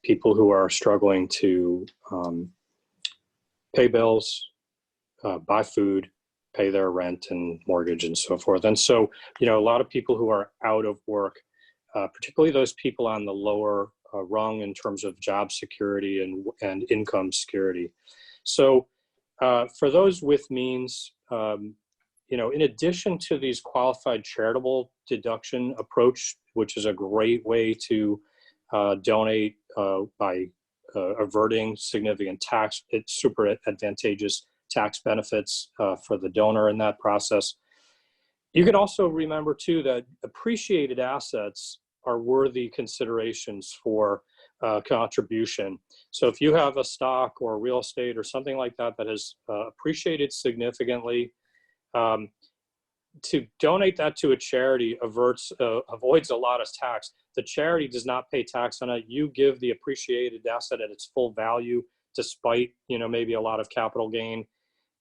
S1: People who are struggling to pay bills, buy food, pay their rent and mortgage and so forth. And so, a lot of people who are out of work, particularly those people on the lower rung in terms of job security and income security. So for those with means, in addition to these qualified charitable deduction approach, which is a great way to donate by averting significant tax, it's super advantageous tax benefits for the donor in that process. You can also remember too that appreciated assets are worthy considerations for contribution. So if you have a stock or real estate or something like that that has appreciated significantly, to donate that to a charity avoids a lot of tax. The charity does not pay tax on it. You give the appreciated asset at its full value, despite maybe a lot of capital gain,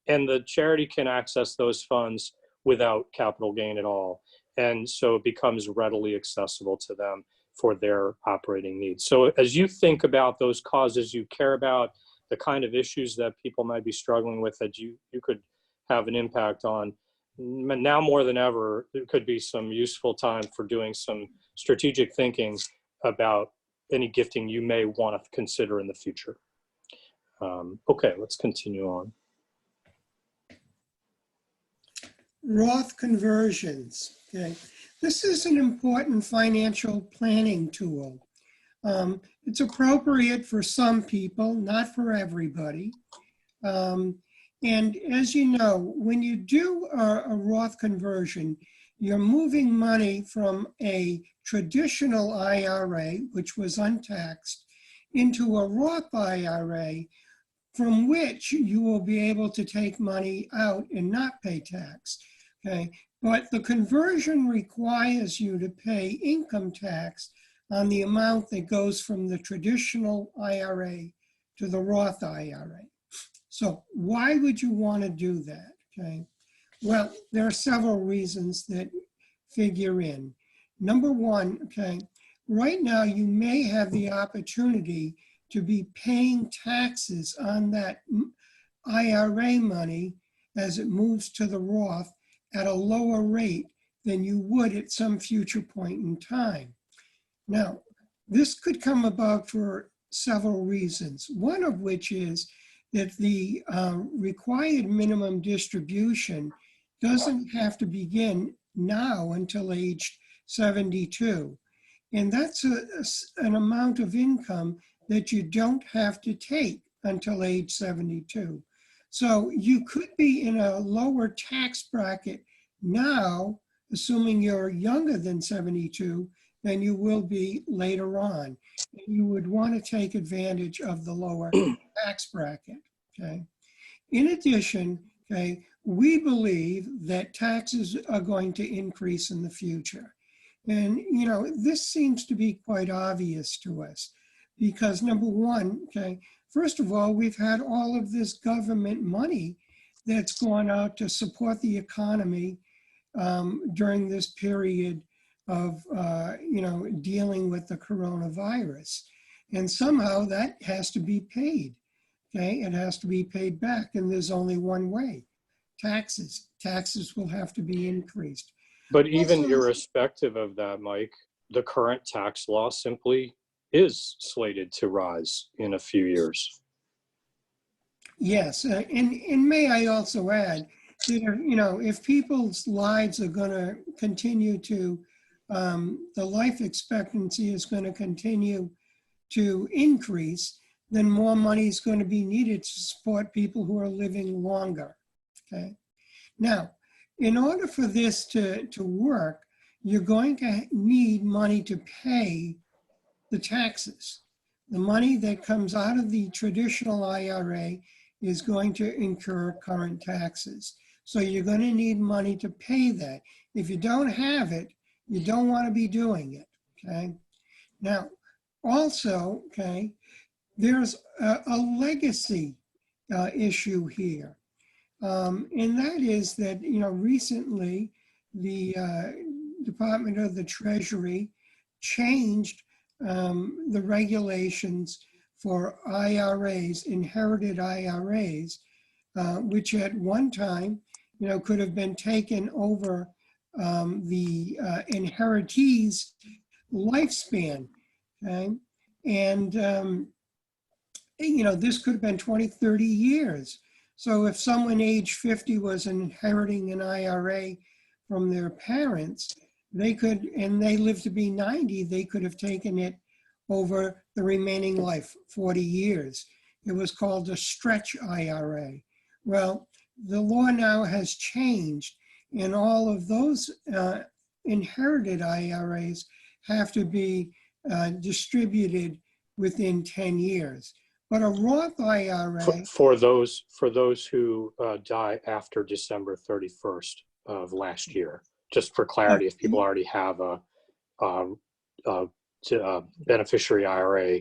S1: and the charity can access those funds without capital gain at all. And so it becomes readily accessible to them for their operating needs. So as you think about those causes you care about, the kind of issues that people might be struggling with that you could have an impact on, now more than ever, there could be some useful time for doing some strategic thinking about any gifting you may want to consider in the future. Okay, let's continue on.
S3: Roth conversions. Okay, this is an important financial planning tool. It's appropriate for some people, not for everybody. And as you know, when you do a Roth conversion, you're moving money from a traditional IRA, which was untaxed, into a Roth IRA, from which you will be able to take money out and not pay tax. Okay, but the conversion requires you to pay income tax on the amount that goes from the traditional IRA to the Roth IRA. So why would you want to do that? Okay, well, there are several reasons that figure in. Number one, okay, right now you may have the opportunity to be paying taxes on that IRA money as it moves to the Roth at a lower rate than you would at some future point in time. Now, this could come about for several reasons, one of which is that the required minimum distribution doesn't have to begin now until age 72. And that's an amount of income that you don't have to take until age 72. So you could be in a lower tax bracket now, assuming you're younger than 72, than you will be later on. You would want to take advantage of the lower tax bracket, okay? In addition, okay, we believe that taxes are going to increase in the future. And, this seems to be quite obvious to us because number one, okay, first of all, we've had all of this government money that's gone out to support the economy during this period of, dealing with the coronavirus. And somehow that has to be paid, okay? It has to be paid back, and there's only one way, taxes. Taxes will have to be increased.
S1: But even irrespective of that, Mike, the current tax law simply is slated to rise in a few years.
S3: Yes, and may I also add that, if people's lives are going to continue to, the life expectancy is going to continue to increase, then more money is going to be needed to support people who are living longer, okay? Now, in order for this to work, you're going to need money to pay the taxes. The money that comes out of the traditional IRA is going to incur current taxes. So you're going to need money to pay that. If you don't have it, you don't want to be doing it, okay? Now, also, okay, there's a legacy issue here. And that is that, recently the Department of the Treasury changed the regulations for IRAs, inherited IRAs, which at one time, could have been taken over the inheritee's lifespan. Okay? And, this could have been 20, 30 years. So if someone age 50 was inheriting an IRA from their parents, they could, and they lived to be 90, they could have taken it over the remaining life, 40 years. It was called a stretch IRA. Well, the law now has changed, and all of those inherited IRAs have to be distributed within 10 years. But a Roth IRA...
S1: For those who die after December 31st of last year, just for clarity, if people already have a beneficiary IRA,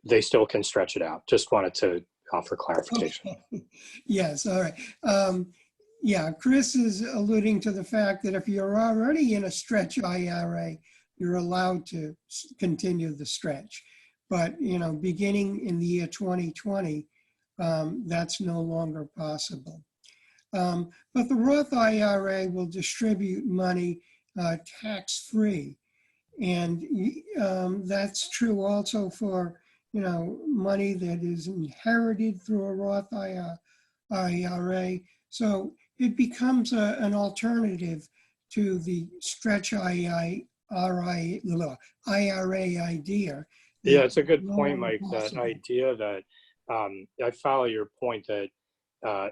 S1: they still can stretch it out. Just wanted to offer clarification.
S3: Okay. Yes, all right. Yeah, Chris is alluding to the fact that if you're already in a stretch IRA, you're allowed to continue the stretch. But, beginning in the year 2020, that's no longer possible. But the Roth IRA will distribute money tax-free. And that's true also for, money that is inherited through a Roth IRA. So it becomes an alternative to the stretch IRA idea.
S1: Yeah, it's a good point, Mike, that idea that I follow your point that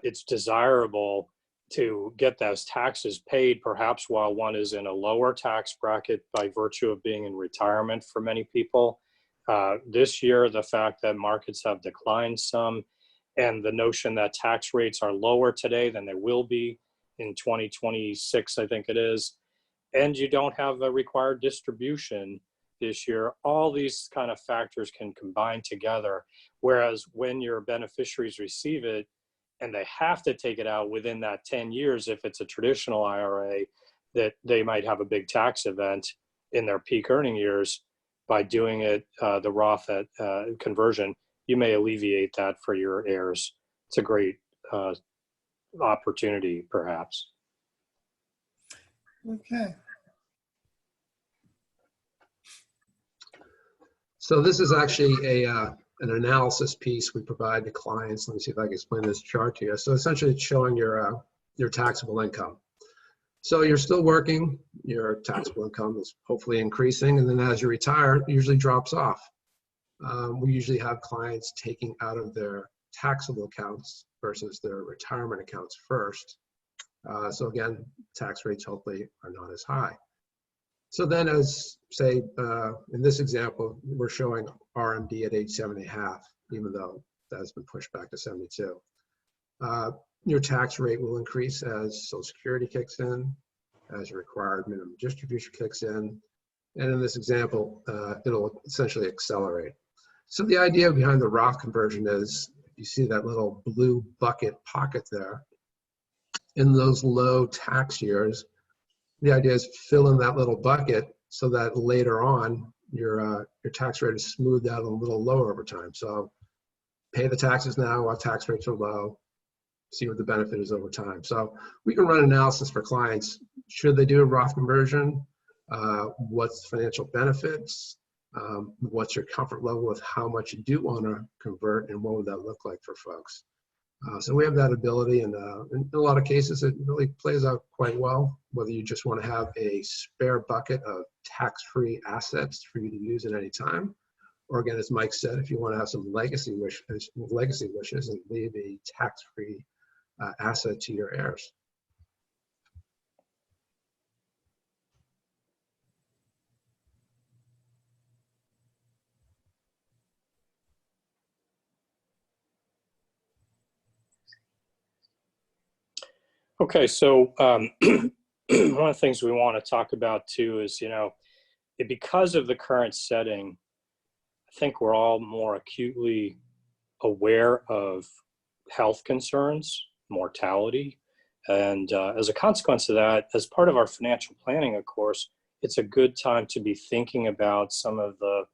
S1: it's desirable to get those taxes paid perhaps while one is in a lower tax bracket by virtue of being in retirement for many people. This year, the fact that markets have declined some and the notion that tax rates are lower today than they will be in 2026, I think it is, and you don't have a required distribution this year, all these kind of factors can combine together. Whereas when your beneficiaries receive it and they have to take it out within that 10 years, if it's a traditional IRA, that they might have a big tax event in their peak earning years. By doing it, the Roth conversion, you may alleviate that for your heirs. It's a great opportunity, perhaps.
S3: Okay.
S2: So this is actually an analysis piece we provide to clients. Let me see if I can explain this chart to you. So essentially it's showing your taxable income. So you're still working, your taxable income is hopefully increasing, and then as you retire, it usually drops off. We usually have clients taking out of their taxable accounts versus their retirement accounts first. So again, tax rates hopefully are not as high. So then as, say, in this example, we're showing RMD at age 7.5, even though that has been pushed back to 72. Your tax rate will increase as Social Security kicks in, as your required minimum distribution kicks in, and in this example, it'll essentially accelerate. So the idea behind the Roth conversion is, you see that little blue bucket pocket there, in those low tax years, the idea is fill in that little bucket so that later on your tax rate is smoothed out a little lower over time. So pay the taxes now while tax rates are low, see what the benefit is over time. So we can run analysis for clients. Should they do a Roth conversion? What's the financial benefits? What's your comfort level with how much you do want to convert, and what would that look like for folks? So we have that ability, and in a lot of cases, it really plays out quite well, whether you just want to have a spare bucket of tax-free assets for you to use at any time, or again, as Mike said, if you want to have some legacy wishes and leave a tax-free asset to your heirs.
S1: Okay, so one of the things we want to talk about too is, because of the current setting, I think we're all more acutely aware of health concerns, mortality, And as a consequence of that, as part of our financial planning, of course, it's a good time to be thinking about some of the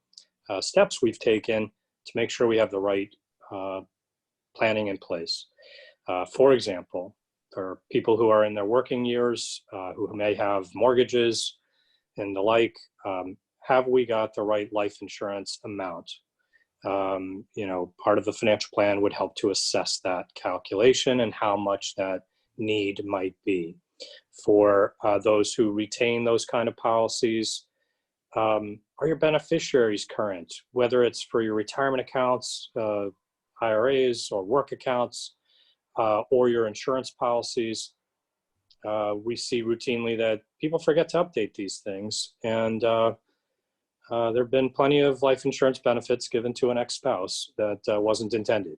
S1: steps we've taken to make sure we have the right planning in place. For example, there are people who are in their working years who may have mortgages and the like. Have we got the right life insurance amount? Part of the financial plan would help to assess that calculation and how much that need might be. For those who retain those kind of policies, are your beneficiaries current, whether it's for your retirement accounts, IRAs or work accounts, or your insurance policies? We see routinely that people forget to update these things, and there have been plenty of life insurance benefits given to an ex-spouse that wasn't intended,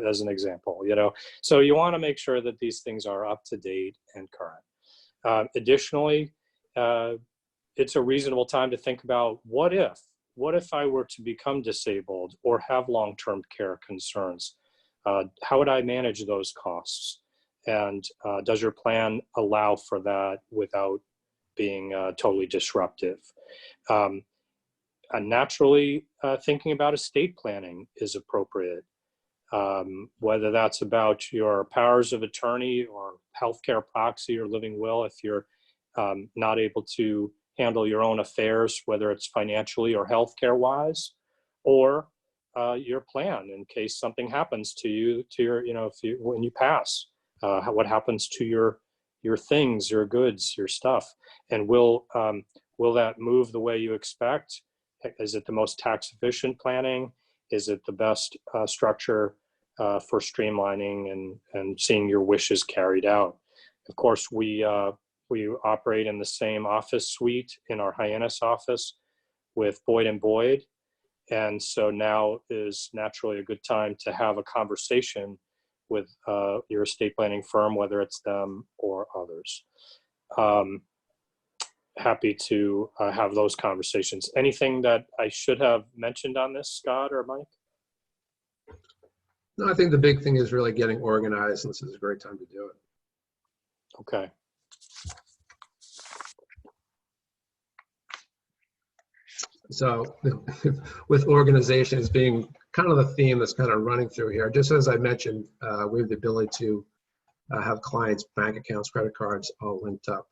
S1: as an example. So you want to make sure that these things are up to date and current. Additionally, it's a reasonable time to think about what if I were to become disabled or have long-term care concerns? How would I manage those costs? And does your plan allow for that without being totally disruptive? Naturally, thinking about estate planning is appropriate, whether that's about your powers of attorney or healthcare proxy or living will. If you're not able to handle your own affairs, whether it's financially or healthcare wise, or your plan in case something happens to you, when you pass, what happens to your things, your goods, your stuff, and will that move the way you expect? Is it the most tax efficient planning? Is it the best structure for streamlining and seeing your wishes carried out? Of course, we operate in the same office suite in our Hyannis office with Boyd & Boyd. And so now is naturally a good time to have a conversation with your estate planning firm, whether it's them or others. Happy to have those conversations. Anything that I should have mentioned on this, Scott or Mike?
S2: No, I think the big thing is really getting organized, and this is a great time to do it.
S1: Okay.
S2: So with organization as being kind of the theme that's kind of running through here, just as I mentioned, we have the ability to have clients' bank accounts, credit cards all linked up.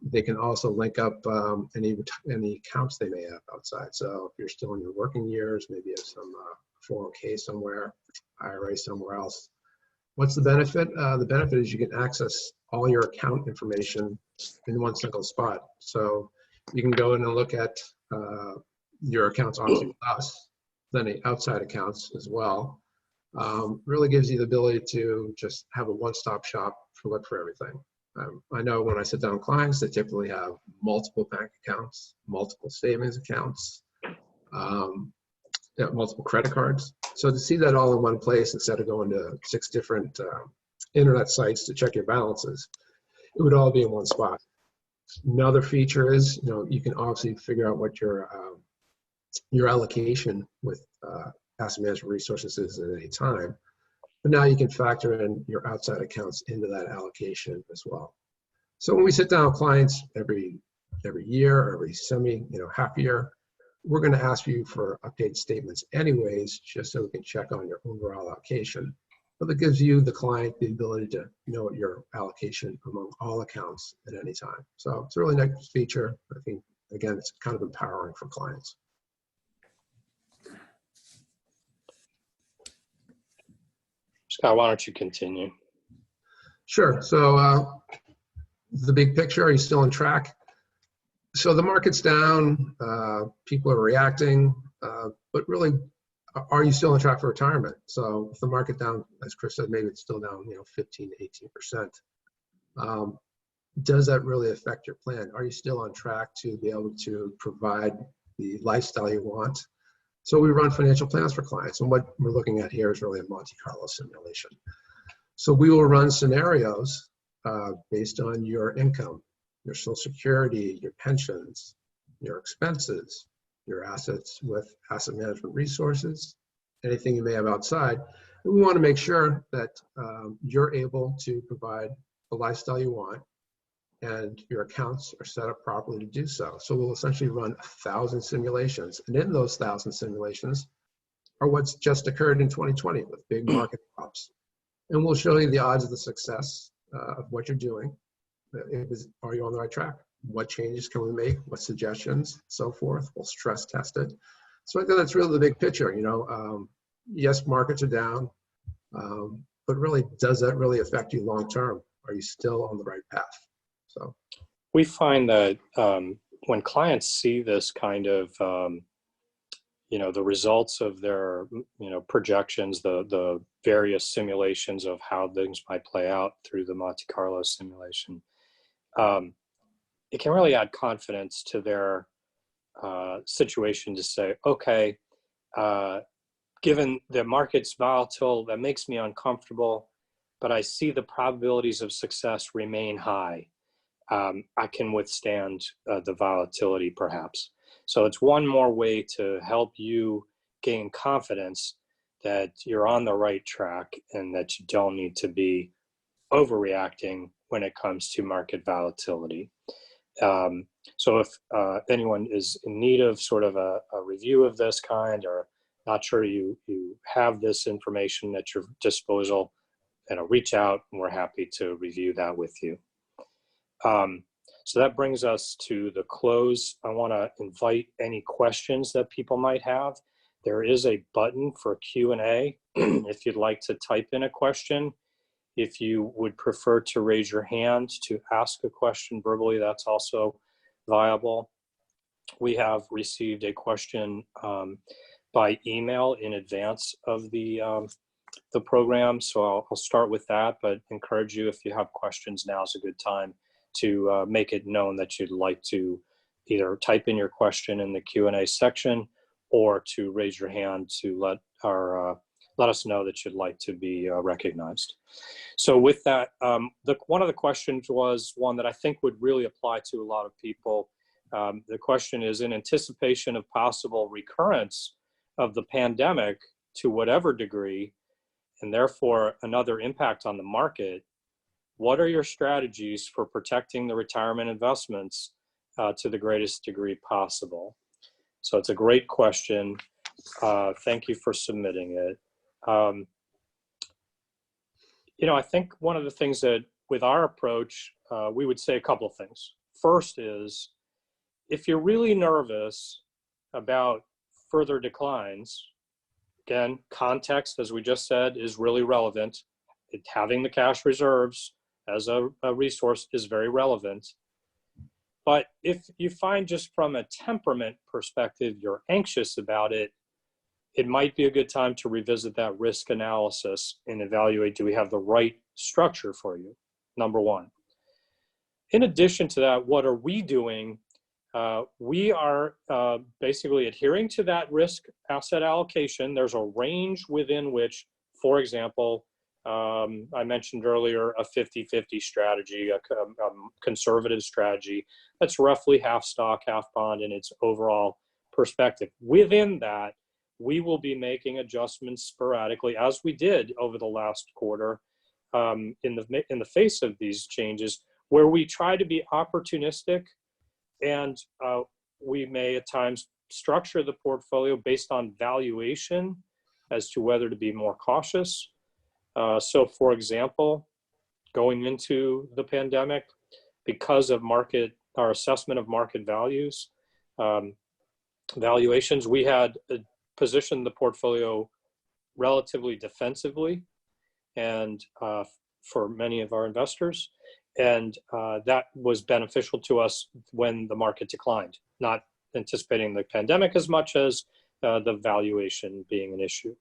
S2: They can also link up any accounts they may have outside. So if you're still in your working years, maybe you have some 401k somewhere, IRA somewhere else. What's the benefit? The benefit is you can access all your account information in one single spot. So you can go in and look at your accounts, obviously with us, then the outside accounts as well. Really gives you the ability to just have a one-stop shop for look for everything. I know when I sit down with clients, they typically have multiple bank accounts, multiple savings accounts, multiple credit cards. So to see that all in one place instead of going to 6 different internet sites to check your balances, it would all be in one spot. Another feature is, you can obviously figure out what your allocation with asset management resources is at any time. But now you can factor in your outside accounts into that allocation as well. So when we sit down with clients every year, or every half year, we're going to ask you for updated statements anyways, just so we can check on your overall allocation. But that gives you, the client, the ability to know your allocation among all accounts at any time. So it's a really nice feature. I think, again, it's kind of empowering for clients.
S1: Scott, why don't you continue?
S2: Sure. So the big picture, are you still on track? So the market's down, people are reacting, but really, are you still on track for retirement? So if the market down, as Chris said, maybe it's still down, 15 to 18%. Does that really affect your plan? Are you still on track to be able to provide the lifestyle you want? So we run financial plans for clients, and what we're looking at here is really a Monte Carlo simulation. So we will run scenarios based on your income, your Social Security, your pensions, your expenses, your assets with asset management resources, anything you may have outside. And we want to make sure that you're able to provide the lifestyle you want, and your accounts are set up properly to do so. So we'll essentially run 1,000 simulations. And in those 1,000 simulations are what's just occurred in 2020 with big market drops. And we'll show you the odds of the success of what you're doing. Are you on the right track? What changes can we make? What suggestions? So forth. We'll stress test it. So I think that's really the big picture. Yes, markets are down, but really, does that really affect you long term? Are you still on the right path? So
S1: we find that when clients see this kind of the results of their projections, the various simulations of how things might play out through the Monte Carlo simulation, it can really add confidence to their situation to say, okay, given the market's volatile, that makes me uncomfortable, but I see the probabilities of success remain high. I can withstand the volatility perhaps. So it's one more way to help you gain confidence that you're on the right track and that you don't need to be overreacting when it comes to market volatility. So if anyone is in need of sort of a review of this kind, or not sure you have this information at your disposal, reach out and we're happy to review that with you. So that brings us to the close. I want to invite any questions that people might have. There is a button for Q&A if you'd like to type in a question. If you would prefer to raise your hand to ask a question verbally, that's also viable. We have received a question by email in advance of the program, so I'll start with that, but encourage you, if you have questions, now is a good time to make it known that you'd like to either type in your question in the Q&A section or to raise your hand to let us know that you'd like to be recognized. So with that, one of the questions was one that I think would really apply to a lot of people. The question is, in anticipation of possible recurrence of the pandemic to whatever degree, and therefore another impact on the market, what are your strategies for protecting the retirement investments to the greatest degree possible? So it's a great question. Thank you for submitting it. I think one of the things that with our approach, we would say a couple of things. First is, if you're really nervous about further declines, again, context, as we just said, is really relevant. Having the cash reserves as a resource is very relevant. But if you find just from a temperament perspective, you're anxious about it, it might be a good time to revisit that risk analysis and evaluate, do we have the right structure for you? Number one. In addition to that, what are we doing? We are basically adhering to that risk asset allocation. There's a range within which, for example, I mentioned earlier a 50-50 strategy, a conservative strategy that's roughly half stock, half bond in its overall perspective. Within that, we will be making adjustments sporadically, as we did over the last quarter, in the face of these changes, where we try to be opportunistic, and we may at times structure the portfolio based on valuation as to whether to be more cautious. So for example, going into the pandemic, because of our assessment of market valuations, we had positioned the portfolio relatively defensively and for many of our investors. And that was beneficial to us when the market declined, not anticipating the pandemic as much as the valuation being an issue.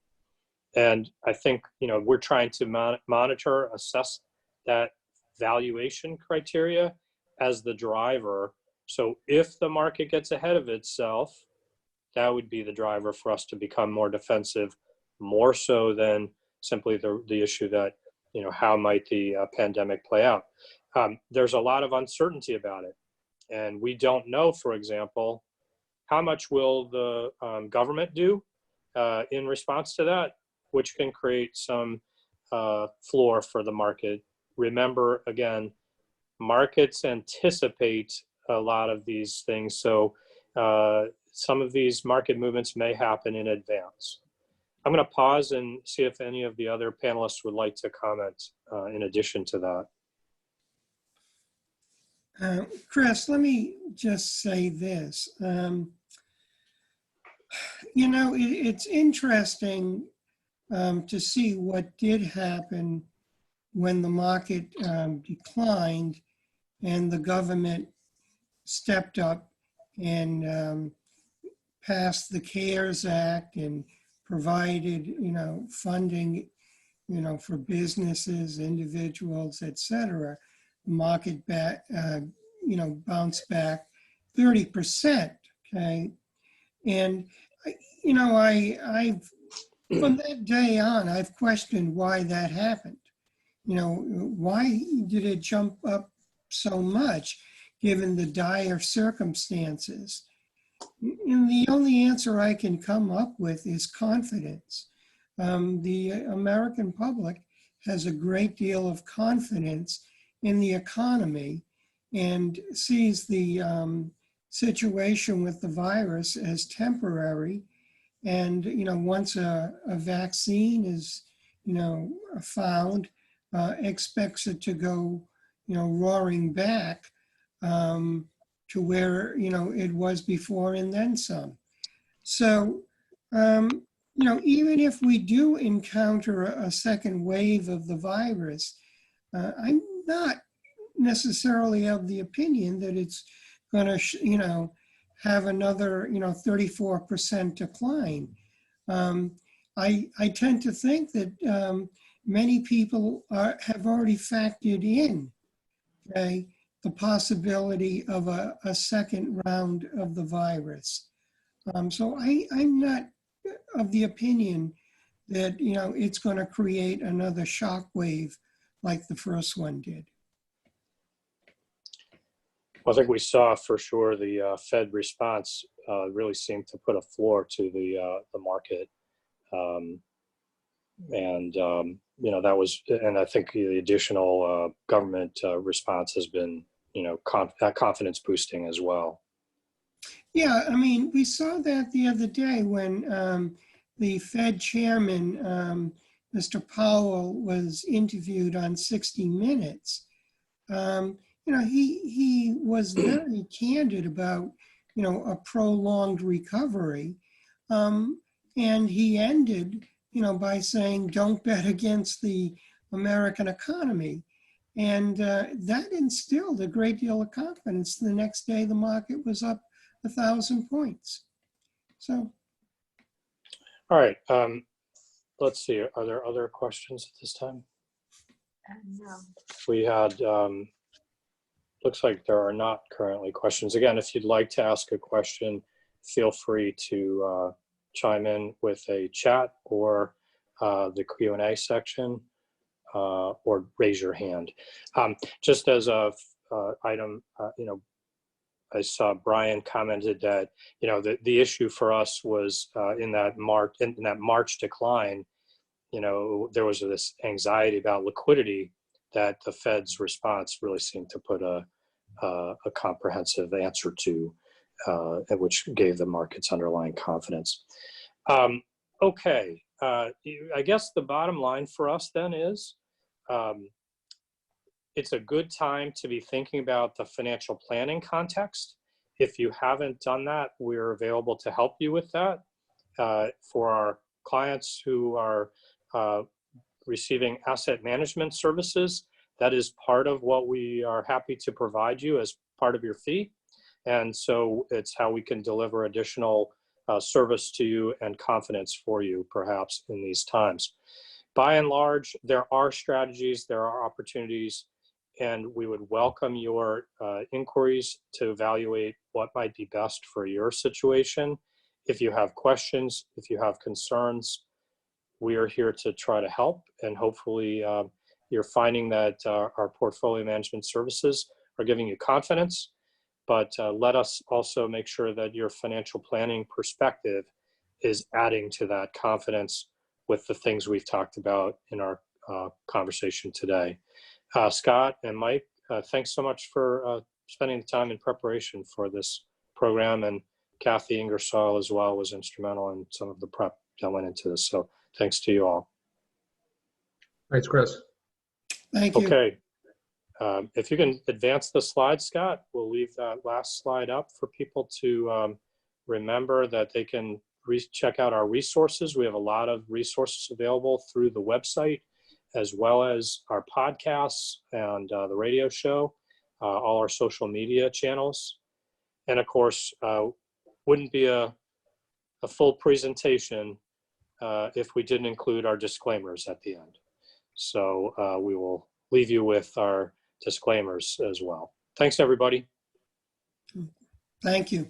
S1: And I think, we're trying to monitor, assess that valuation criteria as the driver. So if the market gets ahead of itself, that would be the driver for us to become more defensive, more so than simply the issue that, how might the pandemic play out? There's a lot of uncertainty about it. And we don't know, for example, how much will the government do in response to that, which can create some floor for the market remember, again, markets anticipate a lot of these things. So some of these market movements may happen in advance. I'm going to pause and see if any of the other panelists would like to comment in addition to that.
S3: Chris, let me just say this. You know, it's interesting to see what did happen when the market declined and the government stepped up and passed the CARES Act and provided, you know, funding, you know, for businesses, individuals, et cetera. The market you know, bounced back 30%, okay? And, you know, I've from that day on, I've questioned why that happened. You know, why did it jump up so much given the dire circumstances? And the only answer I can come up with is confidence. The American public has a great deal of confidence in the economy and sees the situation with the virus as temporary. And, you know, once a vaccine is, you know, found, expects it to go, you know, roaring back to where, you know, it was before and then some. So, you know, even if we do encounter a second wave of the virus, I'm not necessarily of the opinion that it's going to, you know, have another, you know, 34% decline. I tend to think that many people have already factored in, okay, the possibility of a second round of the virus. So I'm not of the opinion that, you know, it's going to create another shock wave like the first one did.
S1: Well, I think we saw for sure the Fed response really seemed to put a floor to the market. You know, that was, and I think the additional government response has been, you know, confidence boosting as well.
S3: Yeah, I mean, we saw that the other day when the Fed chairman, Mr. Powell, was interviewed on 60 Minutes. You know, he was very candid about, you know, a prolonged recovery. And he ended, you know, by saying, don't bet against the American economy. And that instilled a great deal of confidence. The next day, the market was up 1,000 points. So.
S1: All right. Let's see. Are there other questions at this time?
S4: No.
S1: We had, looks like there are not currently questions. Again, if you'd like to ask a question, feel free to chime in with a chat or the Q&A section or raise your hand. Just as a item, you know, I saw Brian commented that, you know, the issue for us was in that March decline, you know, there was this anxiety about liquidity that the Fed's response really seemed to put a comprehensive answer to, which gave the markets underlying confidence. Okay, I guess the bottom line for us then is it's a good time to be thinking about the financial planning context. If you haven't done that, we're available to help you with that. For our clients who are receiving asset management services, that is part of what we are happy to provide you as part of your fee. And so it's how we can deliver additional service to you and confidence for you, perhaps, in these times. By and large, there are strategies, there are opportunities, and we would welcome your inquiries to evaluate what might be best for your situation. If you have questions, if you have concerns, we are here to try to help, and hopefully you're finding that our portfolio management services are giving you confidence, but let us also make sure that your financial planning perspective is adding to that confidence with the things we've talked about in our conversation today. Scott and Mike, thanks so much for spending the time in preparation for this program, and Kathy Ingersoll as well was instrumental in some of the prep that went into this. So thanks to you all.
S2: Thanks, Chris.
S3: Thank you.
S1: Okay. If you can advance the slide, Scott, we'll leave that last slide up for people to remember that they can check out our resources. We have a lot of resources available through the website, as well as our podcasts and the radio show, all our social media channels. And of course, wouldn't be a full presentation if we didn't include our disclaimers at the end. So we will leave you with our disclaimers as well. Thanks, everybody.
S3: Thank you.